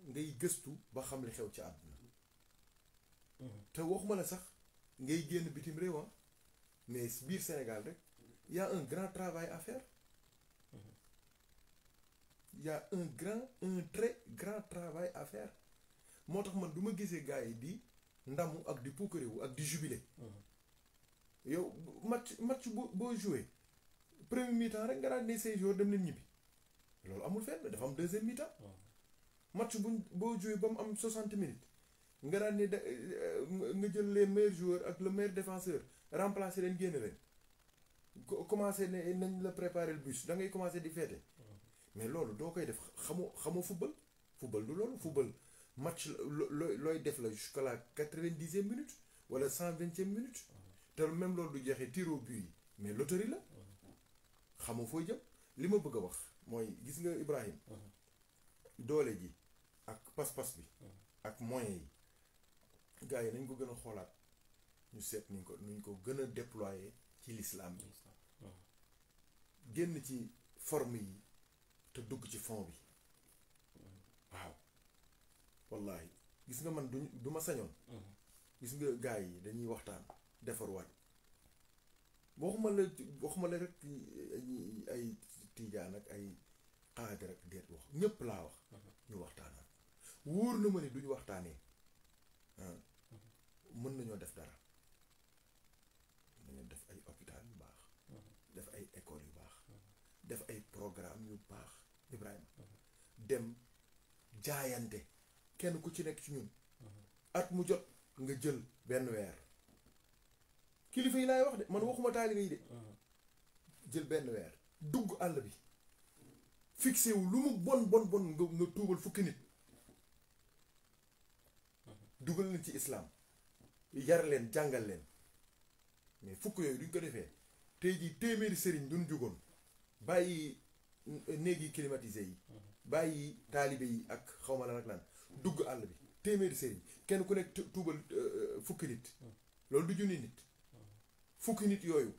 ngay gëstu ba xam li xew ci àdduna te waxuma la sax ngay génn bitim réew mais biir Sénégal rek y a un grand travail à faire y a un très grand travail à faire moo tax man du ma gisee gars yi di ndamu ak di puukarewu ak di jubilé yow match boo joué premier mi-temps rek nga daan ne say joueurs dem leen ñibbi loolu amul fenn dafa am deuxième mi-temps match boo joué ba mu am 60 minutes nga daan ne nga jël les meilleurs joueurs ak le meilleur défenseur remplacer leen génne leen commencé ne nañ la préparer le bus da ngay commencé di féete mais loolu doo koy def xamoo football du loolu football match looy def la jusqu'à la 90e minute wala 120e minute te même loolu du jeexee tir au but yi mais loterie la xamoo fooy jëm li ma bëgg a wax mooy gis nga Ibrahim doole ji ak pas-pas bi ak moyens yi gars yi nañ ko gën a xoolaat ñu seet nuñ ko gën a déployer ci l'islam bi génn ci forme yi te dugg ci fond bi waaw wallahi gis nga man du ma sañoon gis nga gars yi dañuy waxtaan defarwaat waxuma la rek ay tiijaan ak ay xaadir ak déet wax ñépp laa wax ñu waxtaanaat wóor na ma ne duñu waxtaanee mën nañoo def dara mën nañoo def ay hôpital yu baax def ay école yu baax def ay programme yu baax Ibrahima dem jaayante kenn ku ci nekk ci ñun at mu jot nga jël benn weer kilifa yi laay wax de man waxuma taalibe yi de jël benn weer dugg àll bi fixé wu lu mu bon nga tuubal fukki nit dugal leen ci islam yar leen jàngal leen mais fukk yooyu duñ ko defee tey jii téeméeri sëriñ duñ jugoon bàyyi néegi climatisé yi bàyyi taalibe yi ak xawma lan ak lan dugg àll bi téeméeri sëriñ kenn ku nekk tuubal fukki nit loolu du junni nit fukki nit yooyu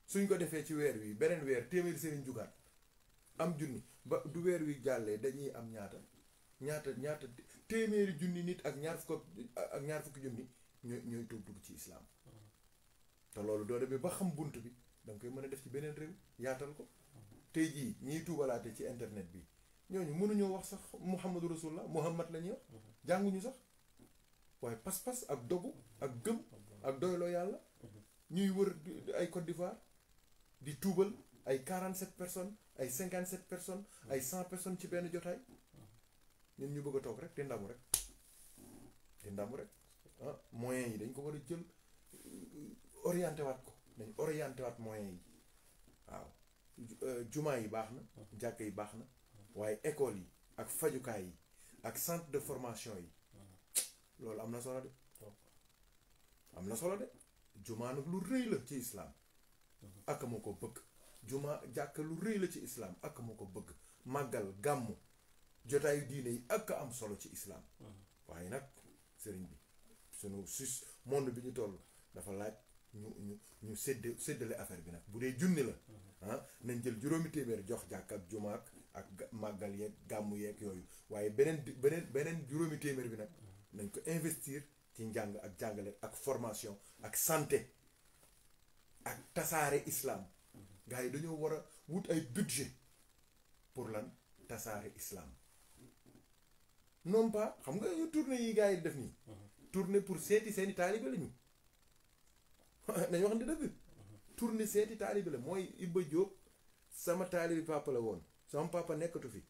suñ ko defee ci weer wi beneen weer téeméeri sëriñ jugaat am junni ba du weer wi jàllee dañuy am ñaata téeméeri junni nit ak ñaar fukki junni ñooy tuub dugg ci islaam te loolu doo demee ba xam bunt bi danga koy mën a def ci beneen réew yaatal ko tey jii ñiy tuubalaate ci internet bi ñooñu mënuñoo wax sax muhammadu rasulullah muhammad la ñuy wax jànguñu sax waaye pas-pas ak dogu ak gëm ak doyloo yàlla ñuy wër ay Côte d'Ivoire di tuubal ay 47 personnes ay 57 personnes ay 100 personnes ci benn jotaay ñun ñu bëgg a toog rek te ndamu rek moyens yi dañ ko war a jël orienté waat ko dañ orienté waat moyens yi waaw jumaa yi baax na jàkk yi baax na waaye école yi ak fajukaay yi ak centre de formation yi loolu am na solo de jumaa nag lu rëy la ci islam ak moo ko bëgg jumaa jàkk lu rëy la ci islam ak moo ko bëgg màggal gàmmu jotaayu diine yi ak am solo ci islam waaye nag sëriñ bi sunu sus monde bi ñu toll dafa laaj ñu séddale affaire bi nag bu dee junni la nañ jël juróomi téeméer jox jàkk ak jumaak ak màggal yeeg gàmmu yeeg yooyu waaye beneen juróomi téeméer bi nag nañ ko investir ci njàng ak jàngale ak formation ak santé ak tasaare islam gars yi dañoo war a wut ay budget pour lan tasaare islam non pas xam nga ñu tournée yi gars yi def nii tournée pour seeti seeni taalibe lañu nañu wax ne dëgg tournée seeti taalibe la mooy Ibba Diop sama taalibe papa la woon sama papa nekkatu fi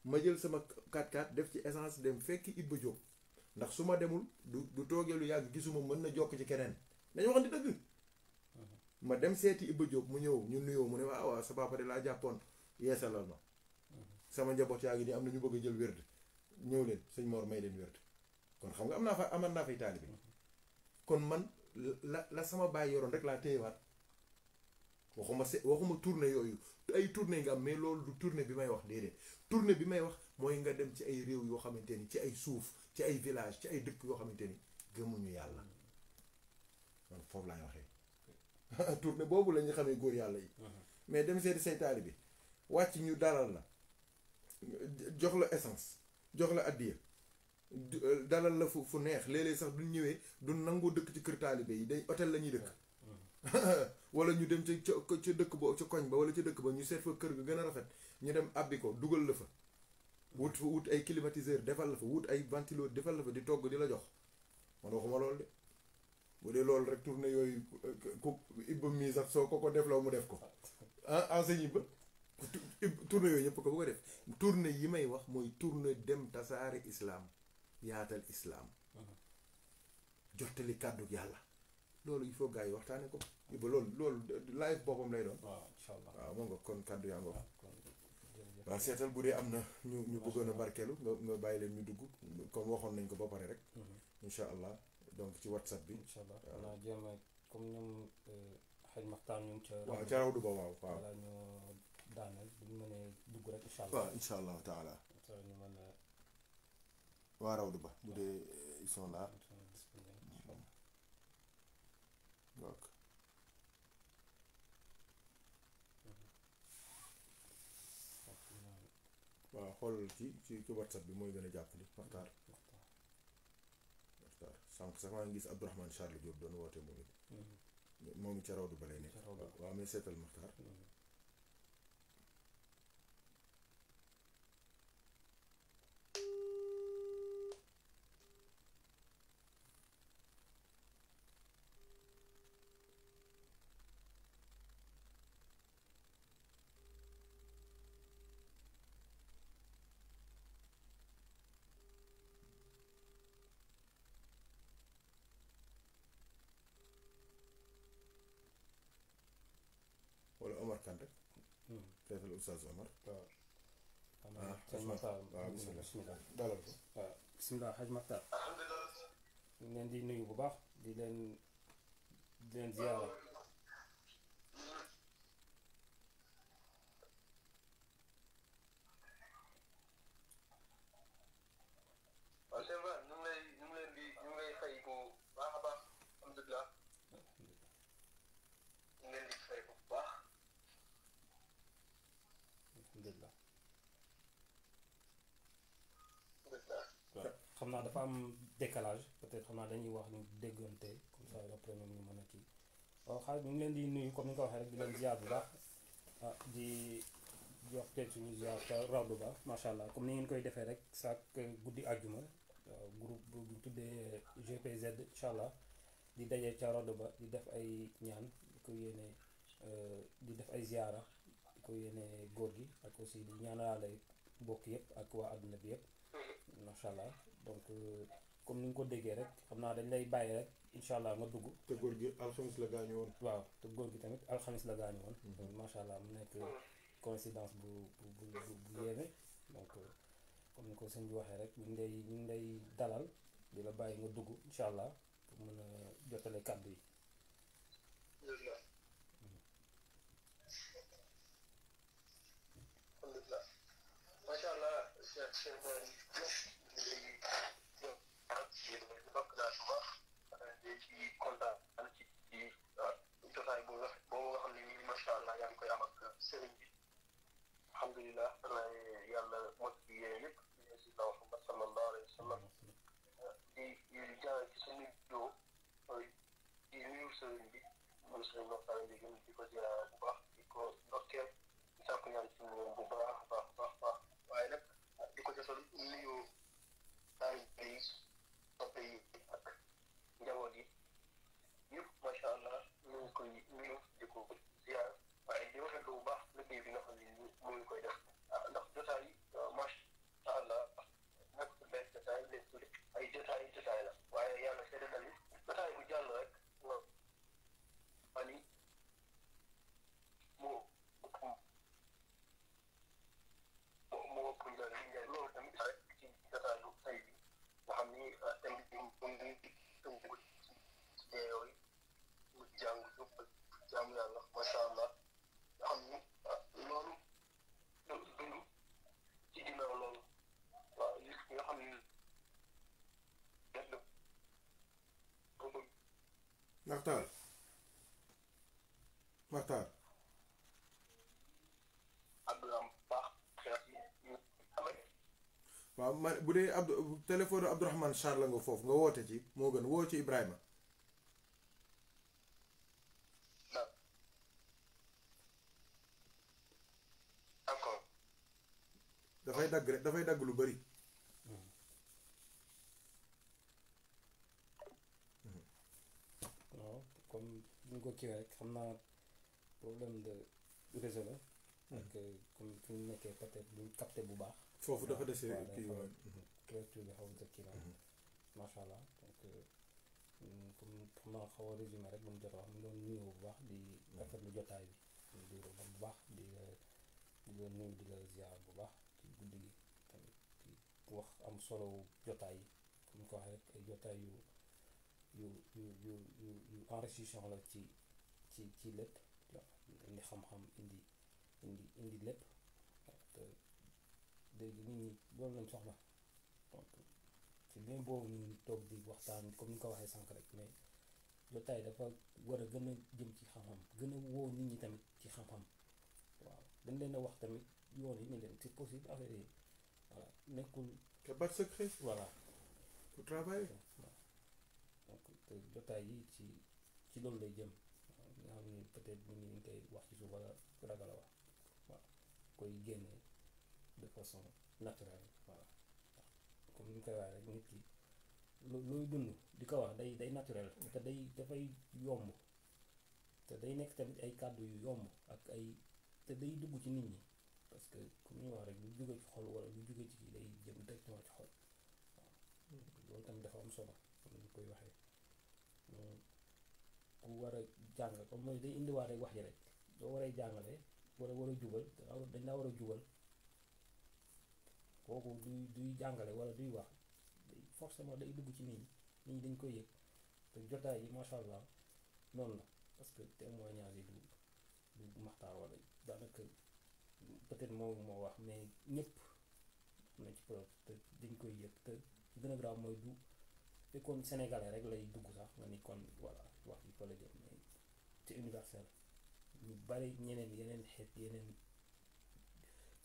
ma jël sama 4x4 def ci essence dem fekki Ibba Diop ndax su ma demul du toogee lu yàgg gisuma mën na jokk ci keneen dañu wax ne dëgg ma dem seeti Ibba Diop mu ñëw ñu nuyoo mu ne waaw sa papa de laa jàppoon yeesalal ma sama njaboot yaa ngi nii am na ñu bëgg a jël wérd ñëw leen sëñ Mor may leen wérd kon xam nga aman naa fay taalibe kon man la sama baay yoroon rek laa téyewaat waxuma tournée yooyu ay tournée nga am mais loolu du tournée bi may wax déedéet tournée bi may wax mooy nga dem ci ay réew yoo xamante ni ci ay suuf ci ay village ci ay dëkk yoo xamante ni gëmuñu yàlla man foofu laay waxee tournée boobu la ñu xamee góor yàlla yi mais dem seeti say taalibe wàcc ñu dalal la jox la essence jox la addiya dalal la fu neex léeg-léeg sax duñ ñëwee du nangoo dëkk ci kër taalibe yi day hôtel la ñuy dëkk wala ñu dem ca dëkk ba ca koñ ba wala ca dëkk ba ñu seet fa kër ga gën a rafet ñu dem abbi ko dugal la fa wut ay climatiseur defal la fa wut ay ventilo defal la fa di togg di la jox man waxuma loolu de bu dee loolu rek tournée yooyu ku Ibba mii sax soo ko def la mu def ko enseigne Ibba tournée yooyu ñëpp ko bu ko def tournée yi may wax mooy tournée dem tasaare islam yaatal islam jottali kàddu yàlla loolu il faut gars yi waxtaane ko Ibba loolu live boppam lay doon waaw incha allah waaw moo nga kon kàddu yaa nga waaw seetal bu dee am na ñu bëggoon a barkeelu nga bàyyi leen ñu dugg comme waxoon nañ ko ba pare rek incha allah donc ci whatsapp bi incha allah xanaa jéem a comme ñoom xaj maxtaan ñu ca waaw ca rawdu ba waaw wala ñu daaneel bu ñu mënee dugg rek incha allah waaw incha allah taala ñu mën a waa rawdu ba bu dee ils sont là donc waaw xoolal ci whatsapp bi mooy gën a jàppandi Maxtaar sànq sax maa ngi gis Abdourahmane Charles Diop doon woote moom it ca rawdu ba lay nekk waaw mais seetal Maxtaar wala Omar Kante seetal Oustaz Omar waaw xaj Maxtaar waaw bismillah dalal ko waaw bismillah xaj Maxtaar ñu leen di nuyu bu baax di leen ziyaara waaw c'est vrai ñu ngi lay fay bu baax a baax alhamdulilah ñu ngi leen di fay bu baax alhamdulilah waaw xam naa dafa am décalage peut-être xam naa dañuy wax ñu déggante comme ça après ñoom ñu mën a kii waaw xaalis ñu ngi leen di nuyu comme ni nga ko waxee rek di leen ziar bu baax di jox teel suñu ziar ca rawdu ba macha allah comme ni ngeen koy defee rek chaque guddi àjjuma groupe bu ñu tuddee GPZ incha allah di daje ca rawdu ba di def ay ñaan di ko yéene di def ay ziara di ko yéene góor gi ak aussi di ñaanalaale mbokk yëpp ak waa àdduna bi yëpp macha allah donc comme ni nga ko déggee rek xam naa dañ lay bàyyi rek incha allah nga dugg. te góor gi alxamis la gaañu woon. waaw te góor gi tamit alxamis la gaañu woon. macha allah mu nekk coïncidence bu yéeme donc comme ni ko sëñ bi waxee rek ñu ngi lay dalal di la bàyyi nga dugg incha allah pour mën a jotale kàddu yi. alhamdulilah macha allah seen yëpp ñu lay bokk daal bu baax di ci kontaan ci jotaay boobu nga xam ne nii macha allah yaa ngi koy am ak sëriñ bi alhamdulilah yàlla mot ci yéen yëpp di si Muhammad sallallahu alayhi wa sallam di jaay ci suñu nuyoo di nuyu sëriñ bi mooy sëriñ waxtaan bi gën di ko ziar bu baax di ko ndokkeel di sàkku ñaan ci moom bu baax baax waaye nag di ko defal nuyu daay yi soppe yi ak njaboot yi yëpp macha allah ñu ngi koy nuyu di ko ziar waaye di rafetlu bu baax liggéey bi nga xam ne mu ngi koy def ndax jotaay macha allah nag benn jotaay leen tudde ay jotaay la waaye yàlla seede na ni jotaay bu jàll rek nga ani moo ëpp njëriñ loolu tamit rek ci jotaayu tey bi nga xam ni thème bi mu ngi tënku ci yooyu mu jàng jub jàmm yàlla macha allah nga xam ni loolu dund ci ginnaaw loolu waaw li nga xam ni def Maxtaar Abdoulaye baax xeex yi waaw man bu dee téléphone Abdourahmane Sarr la nga foofu nga woote ci moo gën woo ci Ibrahima d'accord dafay dagg lu bari waaw comme ñu ko kiiwee rek xam naa problème de réseau la ak comme fi ñu nekkee peut-être duñ capté bu baax foofu dafa dese kii couverture bi xaw a kii la macha allah donc comme xam naa xaw a résumé rek lu mu jot a wax mu doon nuyu bu baax di rafetlu jotaay bi di bu baax di la nuyu di la ziar bu baax ci guddi gi tamit di wax am solo jotaay yi comme ko waxee rek ay jotaay yu enrichissant la ci lépp indi xam-xam indi lépp te léegi nit ñi loolu lañ soxla donc c'est bien boobu ñu toog di waxtaan comme ni nga ko waxee sànq rek mais jotaay dafa war a gën a jëm ci xam-xam gën a woo nit ñi tamit ci xam-xam waaw dañ leen a wax tamit yoon yi ni leen c'est possible affaire yi voilà nekkul te pas secret voilà pour travailler waaw donc te jotaay yi ci loolu lay jëm nga xam ni peut-être nit ñi dañ koy wax ci suuf wala ragal a wax waaw koy génne de façon naturelle voilà comme ni ñu koy waxee rek nit ki looy dund di ko wax day naturel te dafay yomb te day nekk tamit ay kàddu yu yomb ak ay te day dugg ci nit ñi parce que comme ni ñu wax rek lu jóge ci xol wala lu jóge ci kii day jëm directement ci xol waaw loolu tamit dafa am solo comme ni ñu koy waxee ku war a jàng comme mooy day indiwaat rek wax ji rek doo waree jàngale war a jubal dañ laa war a jubal kooku duy jàngale wala duy wax forcément day dugg ci nit ñi dañ koy yëg te jotaay yi macha allah noonu la parce que témoignage yi du Maxtaar wala daanaka peut-être moo wax mais ñëpp am na ci preuve te dañ koy yëg te ci gën a grave mooy du fekkoon sénégalais rek lay dugg sax nga ni kon voilà wax yi fa la jëm mais c'est universel ñu bari yeneen xeet yeneen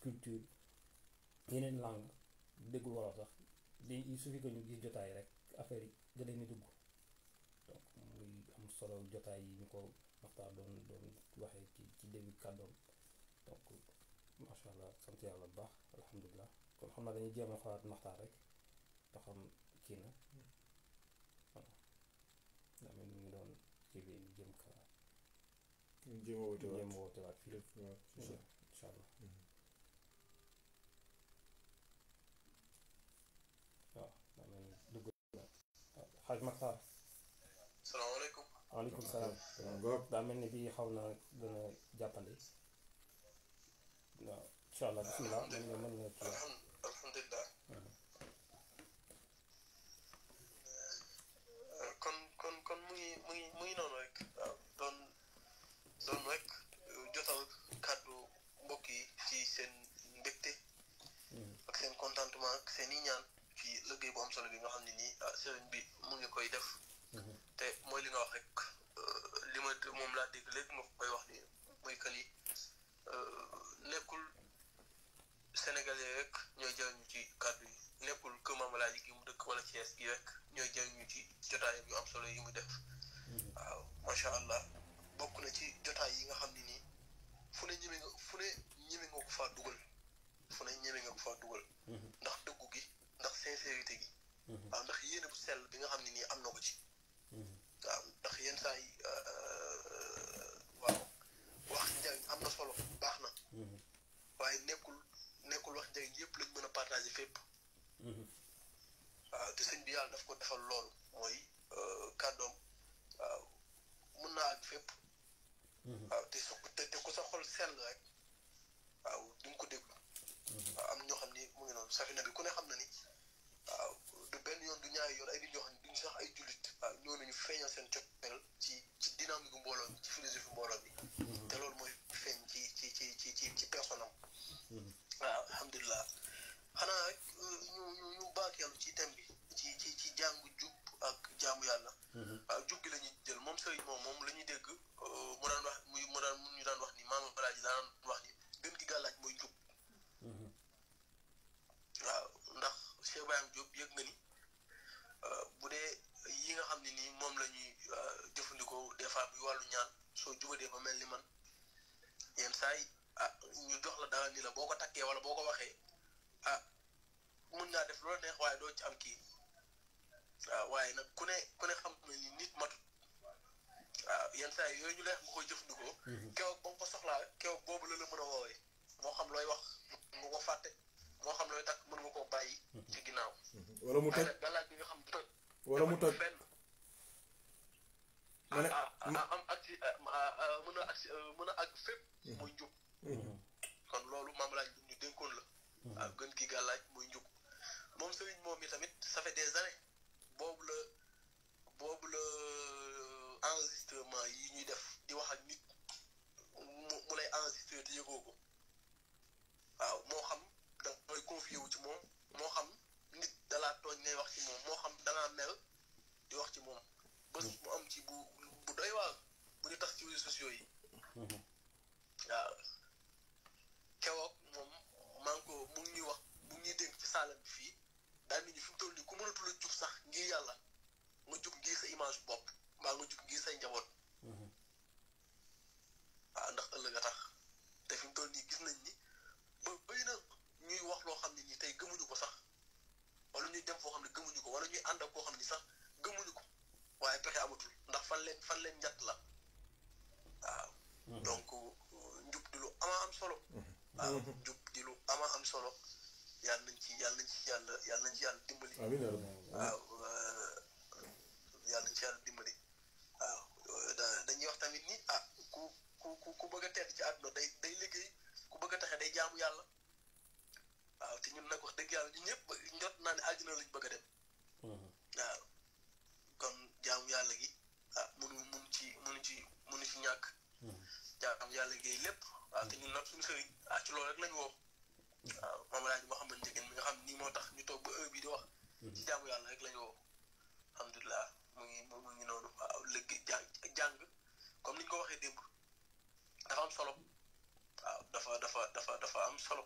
culture yeneen langue déggul wolof sax il suffit que ñu gis jotaay rek affaire yi da leen di dugg donc muy am solo jotaay yi ñu ko Maxtaar doon waxee ci début kàddoom donc macha allah sant yàlla bu baax alhamdulilah kon xam naa dañuy jéem a xoolaat Maxtaar rek ba xam kii na voilà daa mel ni ñu doon kii bi jëm ka jéem a woote waat fii incha allah waaw daa mel ni dugg xaaj Maxtaar salaamaaleykum waaleykum salaam daa mel ni bii xaw na gën a jàppandi waaw incha allah bismillah mën nga kii alhamdulilah kon mu ngi noonu rek waaw doon rek jotal kàddu mbokk yi ci seen mbégte ak seen kontaan ci jotaayam yu am solo yi muy def waaw macha allah bokk na ci jotaay yi nga xam ne nii fu ne ñeme nga ko faa dugal ndax dëggu gi ndax sincérité gi waaw ndax yéene bu sell bi nga xam ne nii am na ko ci waaw ndax yenn saa yi waaw wax njariñ am na solo baax na waaye nekkul wax njariñ yëpp lañ mën a partager fépp waaw te sëñ bi yàlla daf ko defal loolu mooy kàddoom waaw mën naa ak fépp waaw te ku sa xol sell rek waaw duñ ko déglu waaw am ñoo xam ni mu ngi noonu safina bi ku ne xam na ni waaw du benn yoon du ñaari yoon ay nit ñoo xam ne duñ sax ay jullit waaw ñoo nañu feeñal seen coppeel ci dynamique mbooloo mi ci philosophie mbooloo mi te loolu mooy feeñ ci personne am waaw alhamdulilah xanaa rek ñu baakeelu ci thème bi ci jàngu jub ak jaamu yàlla waaw jub gi la ñuy jël moom sëriñ moom la ñuy dégg mu daan wax ñu daan wax ni maama balaaji daan wax ni gën gi gàllaaj mooy jub waaw ndax Cheikh Ibrahima Diop yëg nga ni bu dee yi nga xam ne nii moom la ñuy jëfandikoo des fois muy wàllu ñaan soo jubadee ba mel ni man yenn saa yi ñu jox la dara ni la boo ko takkee wala boo ko waxee mun ngaa def loolu neex waaye doo ci am kii waaw waaye nag ku ne xam ne ni nit matut waaw yenn saa yi yooyu ñu leex nga koy jëfandikoo keroog ba nga ko soxlaa keroog boobu la mën a woowee moo xam looy wax nga ko fàtte moo xam looy takk mën nga koo bàyyi ci ginnaaw wala mu toj galaaj bi nga xam toj wala mu toj fenn am agsi mën a àgg fépp muy njub kon loolu maam laaj bu ñu dénkoon la waaw gën gi gàllaaj muy njub moom sëriñ moom mi tamit ça fait des années boobu la enregistrement yi ñuy def di wax ak nit mu lay enregistré te yëgoo ko waaw moo xam da ngay confié wu ci moom moo xam nit dalaa tooñ ngay wax ci moom moo xam dangaa mer di wax ci moom bés mu am ci bu doy waar bu di tax ci réseaux sociaux yi waaw keroog moom maa ngi ko mu ngi ñuy wax mu ngi ñuy dénk ci saalam bi fii daal nit ñi fi mu toll nii ku mënatul a jug sax ngir yàlla nga jug ngir sa image bopp mbaa nga jug ngir say njaboot waaw ndax ëllëg a tax te fi mu toll nii gis nañ ni ba bëri na ñuy wax loo xam ne nii tey gëmuñu ko sax wala ñuy dem foo xam ne gëmuñu ko wala ñuy ànd ak koo xam ne sax gëmuñu ko waaye pexe amatul ndax fan leen njatt la waaw donc njub di lu ama am solo waaw njub di lu ama am solo yàlla nañ ci yàlla dimbali waaw yàlla nañ ci yàlla dimbali waaw dañuy wax tamit ni ku bëgg a tedd ci àdduna day liggéey ku bëgg a taxe day jaamu yàlla waaw te ñun nag wax dëgg yàlla ñun ñëpp njot naa ne àddina lañ bëgg a dem waaw kon jaamu yàlla gi mënu ci ñàkk jaamu yàlla gi lépp waaw te ñun nag suñu sëriñ ci loolu rek lañu woo waaw moom laaj Mouhamed Ndiéguène mi nga xam nii moo tax ñu toog ba heure bi di wax ci jaamu yàlla rek lañu woo alhamdulilah mu ngi noonu waaw léegi jàng comme ni ñu ko waxee démb dafa am solo waaw dafa am solo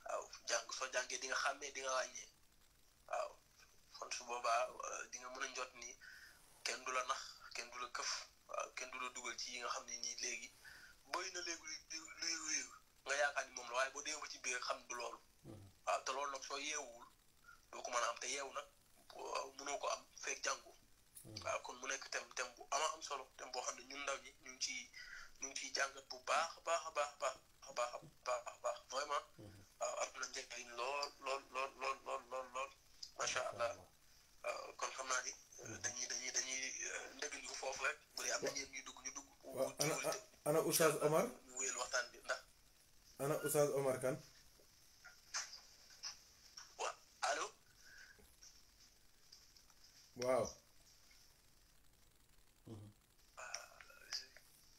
waaw jàng soo jàngee di nga xàmmee di nga ràññee waaw kon su boobaa di nga mën a njot ni kenn du la nax kenn du la këf waaw kenn du la dugal ci yi nga xam ne nii léegi bëri na léegi luy réer nga yaakaar ni moom la waaye boo dee ba ci biir xam du loolu waaw te loolu nag soo yeewul doo ko mën a am te yeewu nag mënoo ko am fekk jàngu waaw kon mu nekk thème bu ama am solo thème boo xam ne ñun ndaw ñi ñu ngi ciy jàngat bu baax vraiment waaw am na njëriñ lool macha allah kon xam naa ni dañuy ndëgëndiku foofu rek bu dee am na ñeen ñuy dugg ñu dugg. waaw ana Oustaz Omar ñu wéyal waxtaan bi ndax. ana Oustaz Omar Kane. waaw allo. waaw.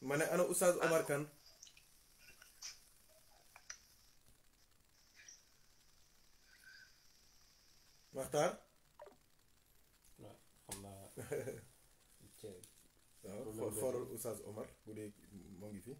ma ne ana Oustaz Omar Kane. Maxtaar. xam naa. waaw xoolal Oustaz Omar bu dee moo ngi fi.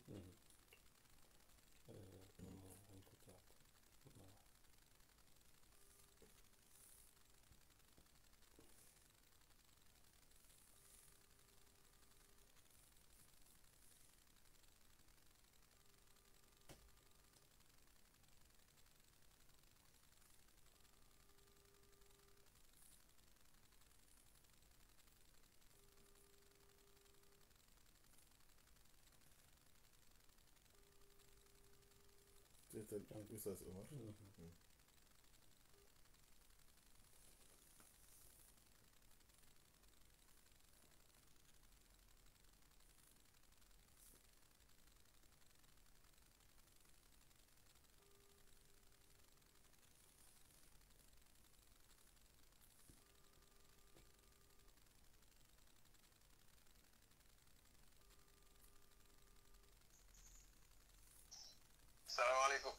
Oustaz Omar. salaamaaleykum.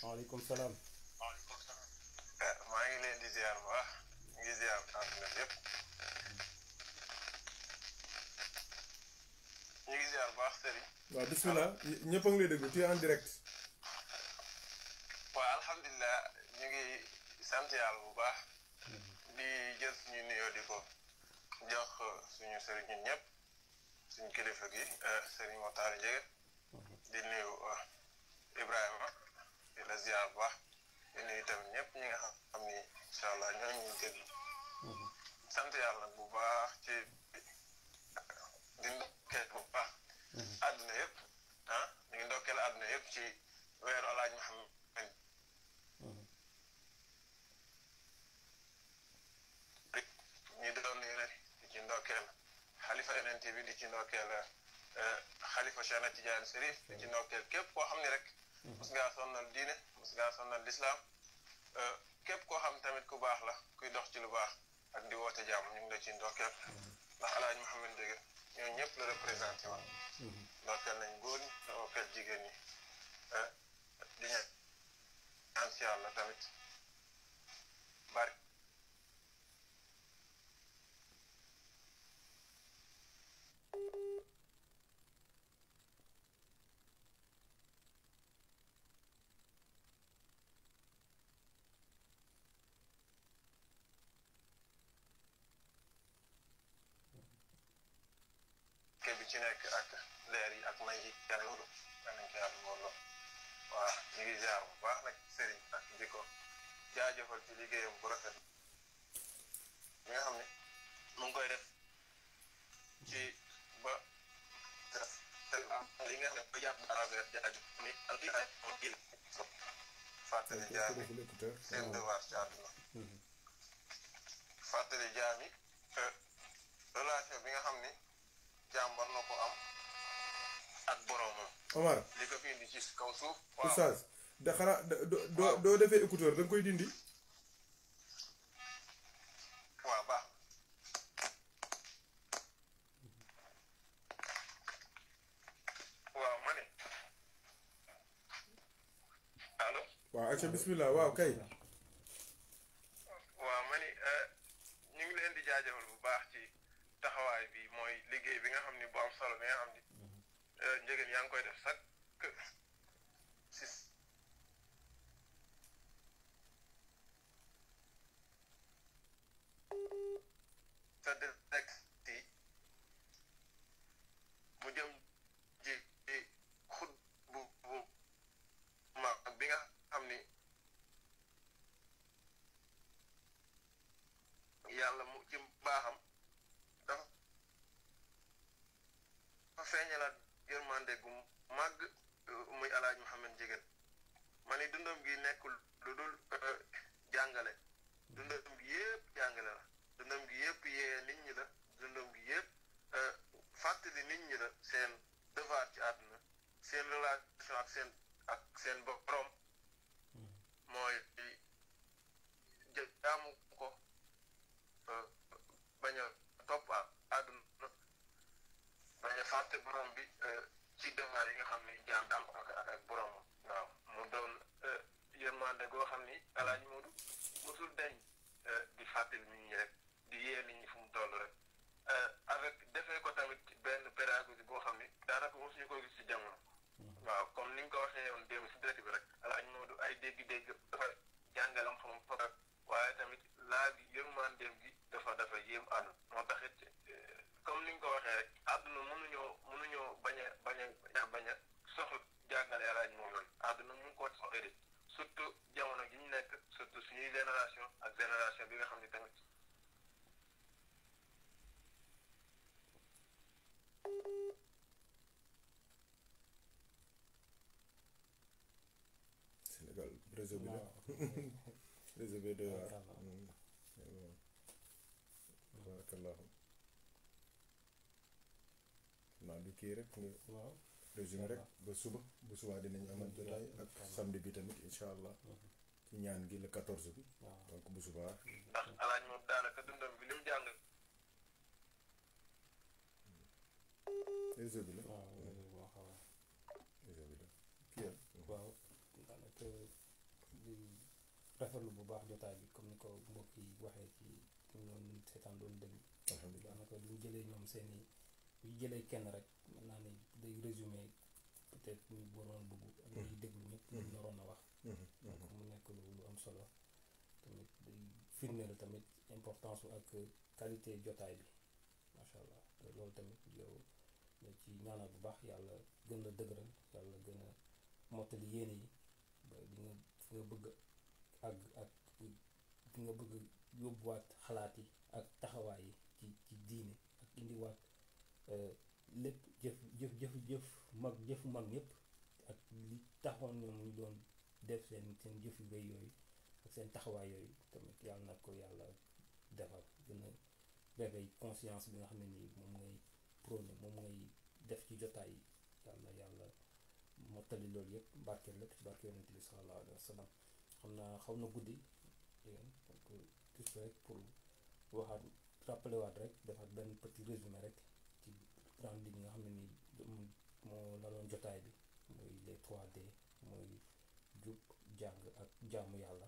waaleykum salaam. maa ngi leen di ziar bu baax ñu ngi ziar àdduna bi yëpp ñu ngi ziar bu baax sëriñ. waaw bismillah ñëpp a ngi lay déglu tu es en direct. waaw alhamdulilah ñu ngi sant yàlla bu baax di jël suñu nuyoo di ko jox suñu sëriñ ñun ñëpp suñu kilifa gi sëriñ Mokhtar Ndiéguène di nuyu Ibrahima di la ziar bu baax di nuyu tamit ñëpp ñi nga xam ni incha allah ñoo ñu déglu sant yàlla bu baax ci di ndokkeel bu baax àdduna yëpp ñu ngi ndokkeel àdduna yëpp ci weeru Alaaji Muhammad ñi doon yonent di ci ndokkeel xalifa yonent bi di ci ndokkeel xalifa Cheikh na Tidiane Chérif di ci ndokkeel képp koo xam ne rek mos ngaa sonnal diine mos ngaa sonnal lislaam képp koo xam tamit ku baax la kuy dox ci lu baax ak di woote jàmm ñu ngi la ci ndokkeel ndax Alaaji Muhammad Ndiéguène ñoo ñëpp la représenté woon ndokkeel nañ góor ñi ndokkeel jigéen ñi di ñaan si yàlla tamit bari bi ci nekk ak leer yi ak may yi yàlla loolu nañ ko yàlla mooloo waaw ñu ngi ziar bu baax nag sëriñ ak di ko jaajëfal ci liggéeyam bu rafet bi nga xam ne mu ngi koy def ci ba li nga xam ne ba yàpp travers jaaju ni fàttali jaam yi seen devoir ci àdduna fàttali jaam yi relation bi nga xam ni jaam war na ko am ak boroomam. Omar li ko fi indi ci kaw suuf. waaw Oustaz da xanaa doo defee écouteur da nga koy dindi. waaw baax waaw ma ne allo. waaw acca bismillah waaw kay. waaw ma ni ñu ngi leen di jaajëfal bu baax ci taxawaay bi mooy liggéey bi nga xam ni bu am solo bi nga xam ni Ndiéguène yaa ngi koy def sax si sa direct yi mu jëm ci xut bu ma bi nga xam ni yàlla mu ci baaxam dafa feeñalaat yërmande gu màgg muy Alaaji Muhammad Ndiéguène ma ni dundam gi nekkul lu dul jàngale dundam gi yëpp jàngale la dundam gi yëpp yee nit ñi la dundam gi yëpp fàttali nit ñi la seen devoir ci àdduna seen relation ak seen borom mooy jaamu ko bañ a topp àdduna bañ a fàtte borom bi ci devoir yi nga xam ni jaam daam ak borom waaw mu doon yërmande goo xam ni Alaaji Moodu mosul deñ di fàttali nit ñi rek di yee nit ñi fu mu toll rek avec defee ko tamit benn pédagogie boo xam ni daanaka mosuñu ko gis ci jamono waaw comme ni nga ko waxee woon démb si dëkk bi rek Alaaji Moodu ay dégg-dégg dafa jàngalam xam fa waaye tamit laa bi yërmandeem gi dafa yéem àdduna moo taxit comme ni nga ko waxee rek àdduna mënuñoo bañ a soxla jàngale Alaaji Moodu àdduna mu ngi ko soxla de surtout jamono ji ñu nekk surtout suñuy génération ak génération bi nga xam ne tamit réseau bi la waaw réseau bi doy waar tabarkalla. tabarakallahu naa du kii rek nga waaw résumé rek ba suba bu subaa dinañ amal jotaay ak samedi bi tamit incha allah ci ñaan gi le 14 bi waaw donc bu subaa ndax alaaj moom daanaka dundam bi li mu jàng réseau bi la waaw loolu moo xaw a réseau bi la kii waaw daanaka di rafetlu bu baax jotaay bi comme ni ko mbokk yi waxee ci ñu doon seetaan doon déglu alhamdulilah daanaka bu ñu jëlee ñoom seen i bu ñu jëlee kenn rek mën naa ni day résumé peut-être ñu waroon bëgg ak ñuy déglu ñëpp ñu naroon a wax donc mu nekk lu am solo tamit day firndeel tamit importance ak qualité jotaay bi macha allah te loolu tamit yow nga ci ñaanal bu baax yàlla gën la dëgëral yàlla gën a mottali yéene yi ba di nga fi nga bëgg àgg ak fi nga bëgg yóbbuwaat xalaat yi ak taxawaay yi ci diine ak indiwaat lépp jëf jëfu mag ñëpp ak li taxoon ñoom ñu doon def seen jëf yu rëy yooyu ak seen taxawaay yooyu tamit yàlla na ko yàlla defal gën a réveil conscience bi nga xam ne nii moom ngay prôné moom ngay def ci jotaay yi yàlla mottali loolu yëpp barkeel lépp ci barke yonent bi sallallahu alayhi wa sallam xam naa xaw na guddi dégg donc juste rek pour waxaat rappelé waat rek defaat benn petit résumé rek ci grande ligne nga xam ne nii moo laloon jotaay bi mooy les 3D mooy jub jàng ak jaamu yàlla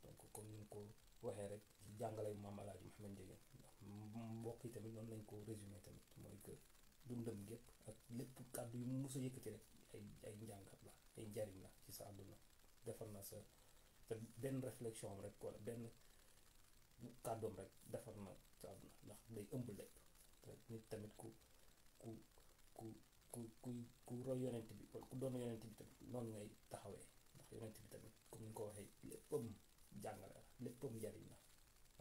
donc comme ni ñu ko waxee rek ci jàngale maam Alaaji Mouhamed Ndiéguène ndax mbokk yi tamit noonu lañ ko résumé tamit mooy que dundam gépp ak lépp kàddu yu mu mës a yëkkati rek ay njàngat la ay njariñ la ci sa àdduna defar na sa te benn réflexion am rek wala benn kàddoom rek defar na sa àdduna ndax day ëmb lépp te nit tamit ku roy yonent bi wala ku doon yonent bi tamit noonu ngay taxawee ndax yonent bi tamit comme ni ko waxee léppam jàngale la léppam njariñ la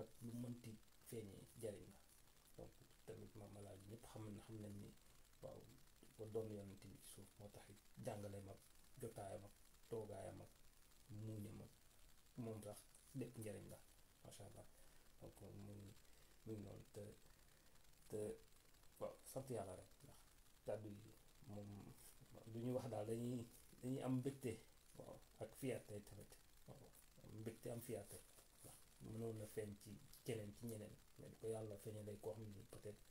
ak lu mënti feeñee njariñ la donc tamit maam Alaaji ñëpp xam nañ ni waaw ko doon yonent bi ci suuf moo tax it jàngaleem ak jotaayam ak toogaayam ak muuñam ak moom sax lépp njariñ la macha allah donc muy noonu te waaw sant yàlla rek ndax kàddu yi moom lu ñu wax daal dañuy am mbégte waaw ak fierté tamit waaw am mbégte am fierté ndax mënoon na feeñ ci keneen ci ñeneen mais ko yàlla feeñalee koo xam ni peut-être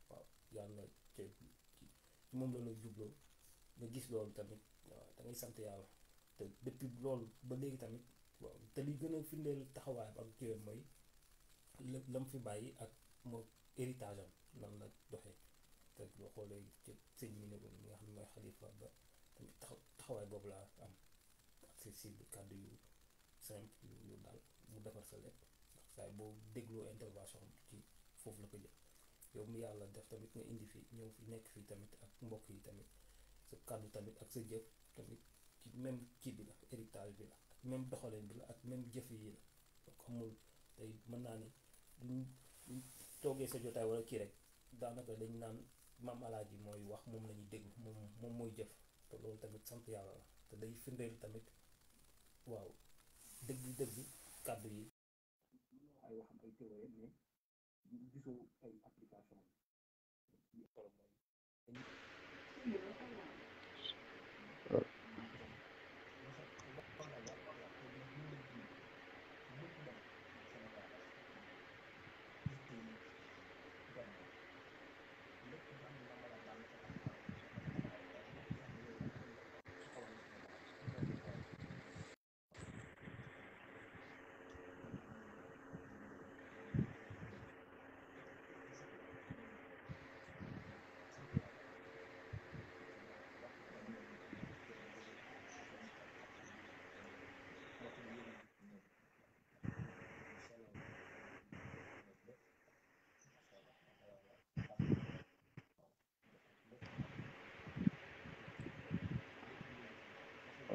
waaw yàlla ci moom la jubloo nga gis loolu tamit waaw da ngay sant yàlla te depuis loolu ba léegi tamit waaw te li gën a firndeel taxawaayam ak kiwam mooy la mu fi bàyyi ak moo héritage am nan la doxee te loo xoolee ci sëñ mi ne mi nga xam ne mooy xalifa ba tamit taxawaay boobu laa am accessible kàddu yu simple yu daal mu defar sa lépp ndax saa boo dégloo intervention ci foofu la ko jël yow mu yàlla def tamit nga indi fi ñëw fi nekk fii tamit ak mbokk yi tamit sa kàddu tamit ak sa jëf tamit ci même kii bi la héritage bi la ak même doxalin bi la ak même jëf yi la donc amul tey mën naa ni duñ toogee sa jotaay wala kii rek daanaka dañ naan maam Alaaji mooy wax moom la ñuy déglu moom mooy jëf te loolu tamit sant yàlla la te day firndeel tamit waaw dëgg kàddu yi ay waxam ay théorie mais gisoo ay application yi solo mooy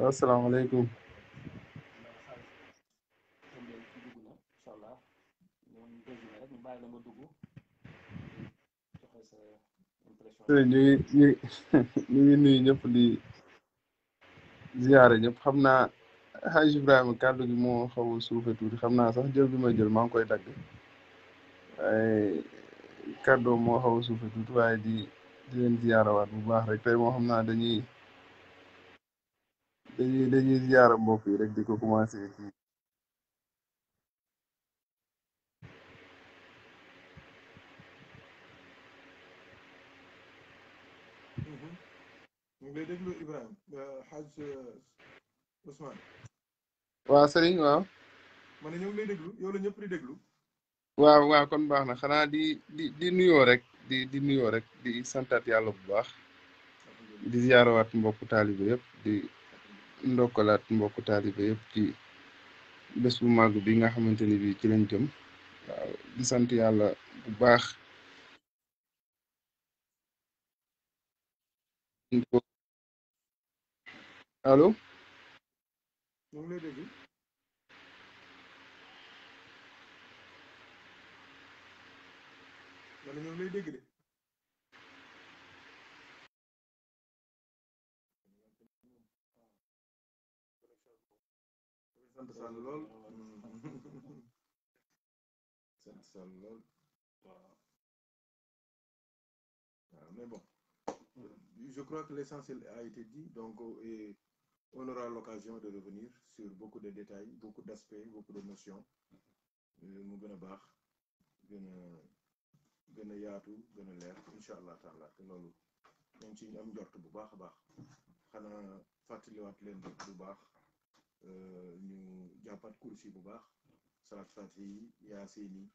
asalaamaaleykum. ñu ngi nuyu ñëpp di ziyaare ñëpp xam naa Hadj Ibrahima kàddu gi moo xaw a suufe tuuti xam naa sax jël bi ma jël maa ngi koy dagg waaye kàddoo moo xaw a suufe tuuti waaye di leen ziyaarawaat bu baax rek tey moo xam naa dañuy ziyaara mbokk yi rek di ko commencé ci ñu ngi lay déglu Ibrahima Hadj Ousmane. waaw sëriñ waaw ma ne ñu ngi lay déglu yow la ñëpp di déglu. waaw kon baax na xanaa di nuyoo rek di nuyoo rek di santaat yàlla bu baax di ziyaarawaat mbokku taalibe yëpp di ndokkalaat mbokku taalibe yëpp ci bés bu màgg bi nga xamante ni bi ci lañ jëm waaw di sant yàlla bu baax allo ñu ngi lay déglu. ma ne ñu ngi lay dégg de. sant Sall lool. sant Sall lool. waaw mais bon je crois que l'essentiel a été dit donc et on aura l'occasion de revenir sur beaucoup de détails beaucoup d'aspects beaucoup de notions mu gën a baax gën a yaatu gën a leer incha allah taala te loolu ñoo ci am njort bu baax a baax xanaa fàttaliwaat leen bu baax ñu jàppaat kursi bu baax salaat fatihi yaasin yi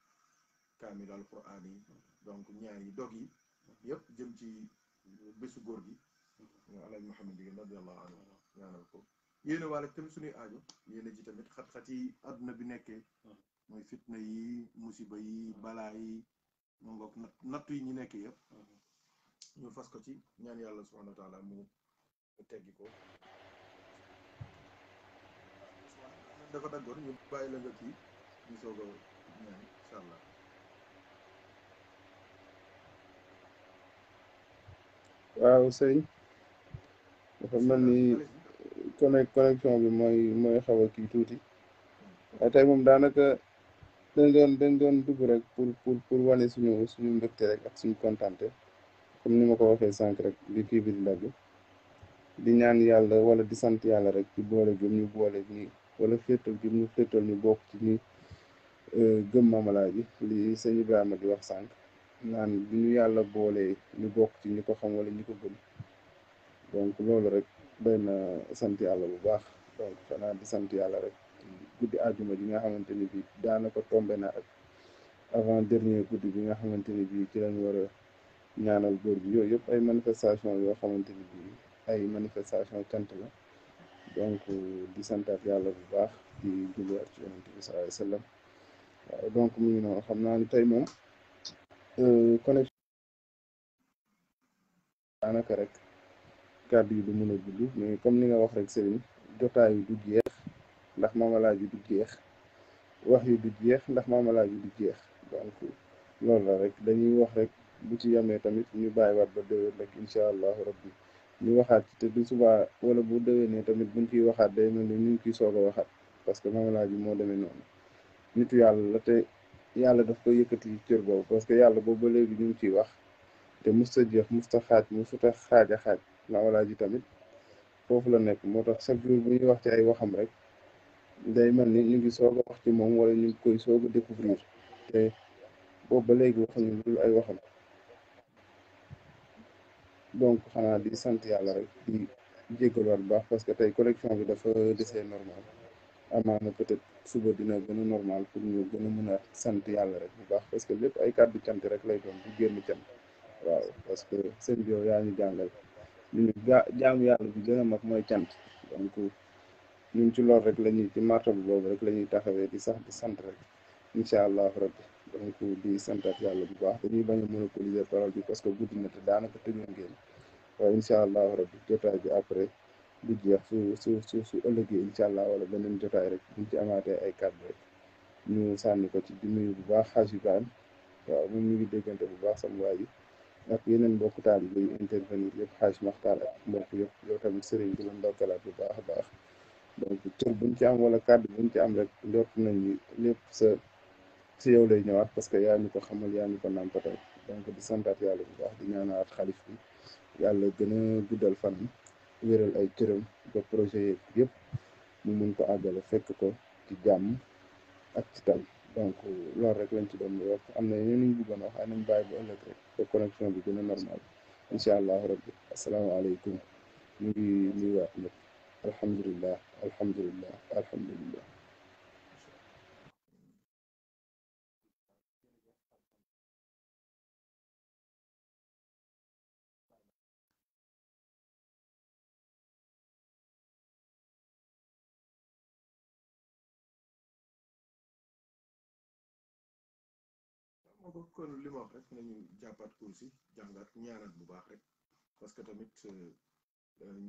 kaamil alquran yi donc ñaar yi dog yi yëpp jëm ci bésu góor gi alaaj Muhammad Ndieguène radiyallahu anhu ñaanal ko yéene waale tamit suñuy aajo yéene ji tamit xat-xat yi àdduna bi nekkee mooy fitna yi musiba yi balaa yi mu ngoog nattu yi ñu nekkee yëpp ñu fas ko ci ñaan yàlla subhanahu wa taala mu teggi ko dafa daggoon ñu bàyyi la nga kii ñu soog a ñaan incha allah. waaw sëriñ dafa mel ni connexion bi mooy xaw a kii tuuti waaye tey moom daanaka dañ doon dugg rek pour wane suñu mbégte rek ak suñu kontante comme ni ma ko waxee sànq rek di kii bi di dagg di ñaan yàlla wala di sant yàlla rek ci boole gëm ñu boole ñi wala féetal gi ñu féetal ñu bokk ci ñi gëm Mamalaaji li sëñ Ibrahima di wax sànq naan bi ñu yàlla boolee ñu bokk ci ñi ko xam wala ñi ko gëm donc loolu rek doy na sant yàlla bu baax donc xanaa di sant yàlla rek guddi àjjuma ji nga xamante ni bi daanaka tombé na ak avant dernier guddi bi nga xamante ni bi ci lañ war a ñaanal góor bi yooyu yëpp ay manifestation yoo xamante ni bi ay manifestation cant la donc di santaat yàlla bu baax di julliwaat ci yonent bi sallallahu alayhi wa sallam waaw donc mu ngi noonu xam naa ni tey moom connexion daanaka rek kàddu yi du mën a gudd mais comme ni nga wax rek sëriñ jotaay yi du jeex ndax Mamalaaji du jeex wax yi du jeex ndax Mamalaaji du jeex donc loolu la rek dañuy wax rek bu ci yamee tamit ñu bàyyiwaat ba déwén rek incha allahu rabbi ñu waxaat ci te du subaa wala bu déwénee tamit buñ ciy waxaat day mel ni ñu ngi ciy soog a waxaat parce que Mamalaaji moo demee noonu nitu yàlla la te yàlla daf ko yëkkati ci cër boobu parce que yàlla boobu ba léegi ñu ngi ciy wax te musta jeex musta xaaj musta xaaja xaaj Mamalaaji tamit foofu la nekk moo tax chaque jour bu ñuy wax ci ay waxam rek day mel ni ñu ngi soog a wax ci moom wala ñu ngi koy soog a découvrir te boobu ba léegi waxuñu lu ay waxam donc xanaa di sant yàlla rek di jéggaluwaat bu baax parce que tey connexion bi dafa desee normal amaana peut-être suba dina gën a normal pour ñu gën a mën a sant yàlla rek bu baax parce que lépp ay kàddu cant rek lay doon du génn cant waaw parce que seen bio yaa ñu jàngal ñu jaamu yàlla bi gën a mag mooy cant donc ñun ci lool rek la ñuy ci martaba boobu rek la ñuy taxawee di sax di sant rek incha allah rabbi donc di santaat yàlla bu baax dañuy bañ a monopoliser parole bi parce que guddi na te daanaka tëjoon ngeen waaye incha allah rabbi jotaay bi après du jeex su ëllëgee incha allah wala beneen jotaay rek buñ ci amaatee ay kàddu rek ñu sànni ko ci di nuyu bu baax xaaj Ibrahima waaw moom ñu ngi déggante bu baax sama waa ji ak yeneen mbokku taalibe yi intervenir yëpp xaaj Maxtaar ak mbokk yëpp yow tamit sëriñ bi la ndokkalaat bu baax a baax donc cër buñ ci am wala kàddu buñ ci am rek njort nañ ni lépp si yow lay ñëwaat parce que yaa ñu ko xamal yaa ñu ko nàmpatal donc di santaat yàlla bu baax di ñaanaat xalif bi yàlla gën a guddal fanam wéral ay cëram ba projet yëpp mu mun ko àggale fekk ko ci jàmm ak ci tal donc loolu rek lañ ci doon yokk am na yeneen ñu bëggoon wax ay nañ bàyyi ba ëllëg rek ba connexion bi gën a normal incha allah rabbi asalaamaaleykum ñu ngi nuyuwaat ñëpp alhamdulilah alhamdulilah alhamdulilah moo ko kon li ma wax rek nañu jàppaat kursi jàngaat ñaanat bu baax rek parce que tamit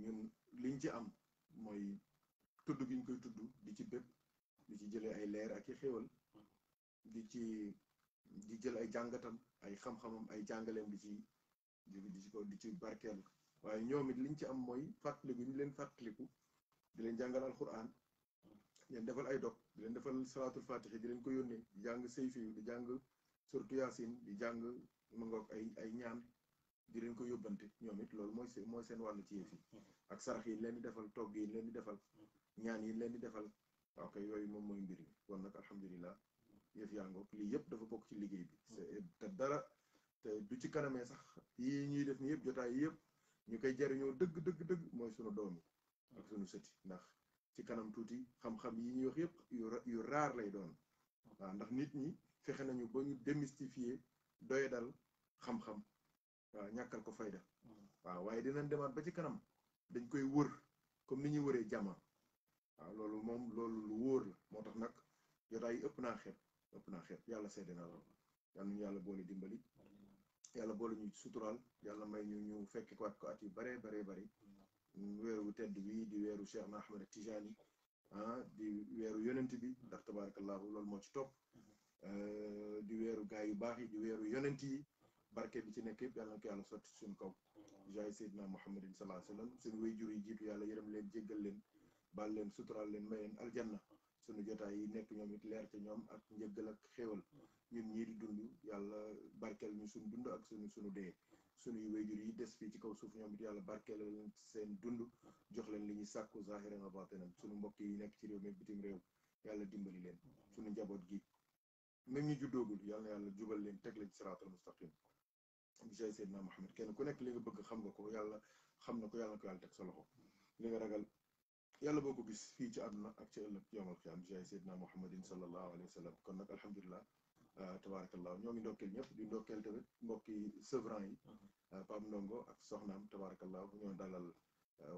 ñun liñ ci am mooy tudd gi ñu koy tudd di ci bépp di ci jëlee ay leer ak i xéwal di jël ay jàngatam ay xam-xamam ay jàngaleem di ci barkeel waaye ñoom it liñ ci am mooy fàttaliku ñu leen fàttaliku di leen jàngal alquran di leen defal ay dog di leen defal salaatul fatihi di leen ko yónnee di jàng sayfi di jàng surtout yaasin di jàng ma ngoog ay ñaan di leen ko yóbbante ñoom it loolu mooy seen wàllu ci yëf yi ak sarax yi leen di defal togg yi leen di defal ñaan yi leen di defal waaw kay yooyu moom mooy mbir mi kon nag alhamdulilah yëf yaa ngoog lii yëpp dafa bokk ci liggéey bi te dara te du ci kanamee sax yii ñuy def ni yëpp jotaay yi yëpp ñu koy jariñoo dëgg mooy sunu doom yi ak sunu sëti ndax ci kanam tuuti xam-xam yi ñuy wax yëpp yu raar lay doon waaw ndax nit ñi fexe nañu ba ñu démystifier doye dal xam-xam waaw ñàkkal ko fayda waaw waaye dinañ demaat ba ci kanam dañ koy wër comme ni ñuy wëree jama waaw loolu moom loolu lu wóor la moo tax nag jotaay yi ëpp naa xeeb yàlla seede na la yàlla ñu yàlla boole dimbali yàlla boole ñu suturaal yàlla may ñu fekk ko at yu bare bari weeru tedd wi di weeru Cheikh na Ahmed Tijani di weeru yonent bi ndax tabarakallahu loolu moo ci topp di weeru gaay yu baax yi di weeru yonent yi barke bi ci nekk yëpp yàlla na ko yàlla sotti suñu kaw jaay Seydina Muhammadin sallallahu alayhi wasallam suñu wayjur yi jiitu yàlla yërëm leen jéggal leen baal leen suturaal leen may leen aljanna suñu jotaay yi nekk ñoom it leer ca ñoom ak njëggal ak xéewal ñun ñii di dund yàlla barkeel ñu suñu dund ak suñu dee suñuy wayjur yi des fii ci kaw suuf ñoom it yàlla barkeel leen seen dund jox leen li ñuy sàkku zahiran wa batinan suñu mbokk yi nekk ci réew mi bitim réew yàlla dimbali leen suñu njaboot gi même ñu juddoogul yàlla jubal leen teg leen ci siraatal mustaqim bi jaay Seydina Muhammad kenn ku nekk li nga bëgg xam nga ko yàlla xam na ko yàlla na ko yàlla teg sa loxo li nga ragal yàlla boo ko gis fii ci àdduna ak ci ëllëg yawmal qiyaam bi jaay Seydina Muhammadin sallallahu alayhi wa sallam kon nag alhamdulilah tabarakallah ñoo ngi ndokkeel ñëpp di ndokkeel tamit mbokki sevran yi Pape Ndongo ak soxnaam tabarakallah ñoo dalal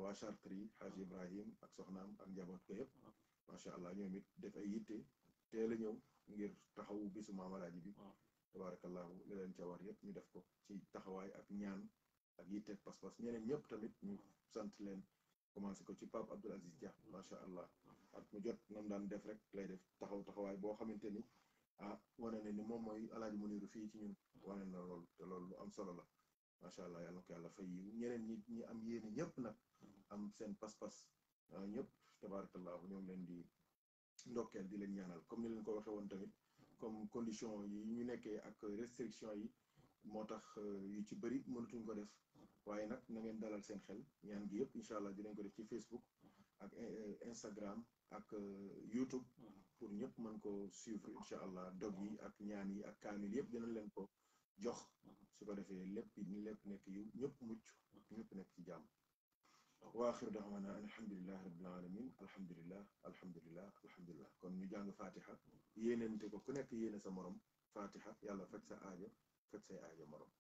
waa Chartres yi Haji Ibrahim ak soxnaam ak njaboot ko yëpp macha allah ñoom it def ay yitte teel a ñëw ngir taxawu bisu Maam Alaaji bi tabarakallahu li leen ca war yëpp ñu def ko ci taxawaay ak ñaan ak yitte pas-pas ñeneen ñëpp tamit ñu sant leen commencé ko ci Pape Abdoul Aziz Dia macha allah ak mu jot nam daan def rek lay def taxawaay boo xamante ni wane ne ni moom mooy Alaaji Muniru fii ci ñun wane na loolu te loolu lu am solo la macha allah yàlla na ko yàlla fay yiw ñeneen ñi am yéene ñëpp nag am seen pas-pas ñëpp tabarakallahu ñoom leen di ndokkeel di leen ñaanal comme ni leen ko waxee woon tamit comme condition yi ñu nekkee ak restriction yi moo tax yu ci bëri mënatuñ ko def waaye nag na ngeen dalal seen xel ñaan gi yëpp incha allah dinañ ko def ci Facebook ak Instagram ak YouTube pour ñëpp mën ko suivre incha allah dog yi ak ñaan yi ak kaamil yëpp dinañ leen ko jox su ko defee lépp nekk yiw ñëpp mucc ñëpp nekk ci jàmm wa axiru da'waana alhamdulillahi rabbil alamin alhamdulillah kon ñu jàng fatiha yéeneente ko ku nekk yéene sa morom fatiha yàlla faj sa aajo faj say aajo morom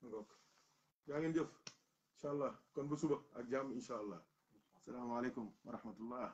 ngook yaa ngeen jëf incha allah kon ba suba ak jàmm incha allah asalaamaaleykum wa rahmatullah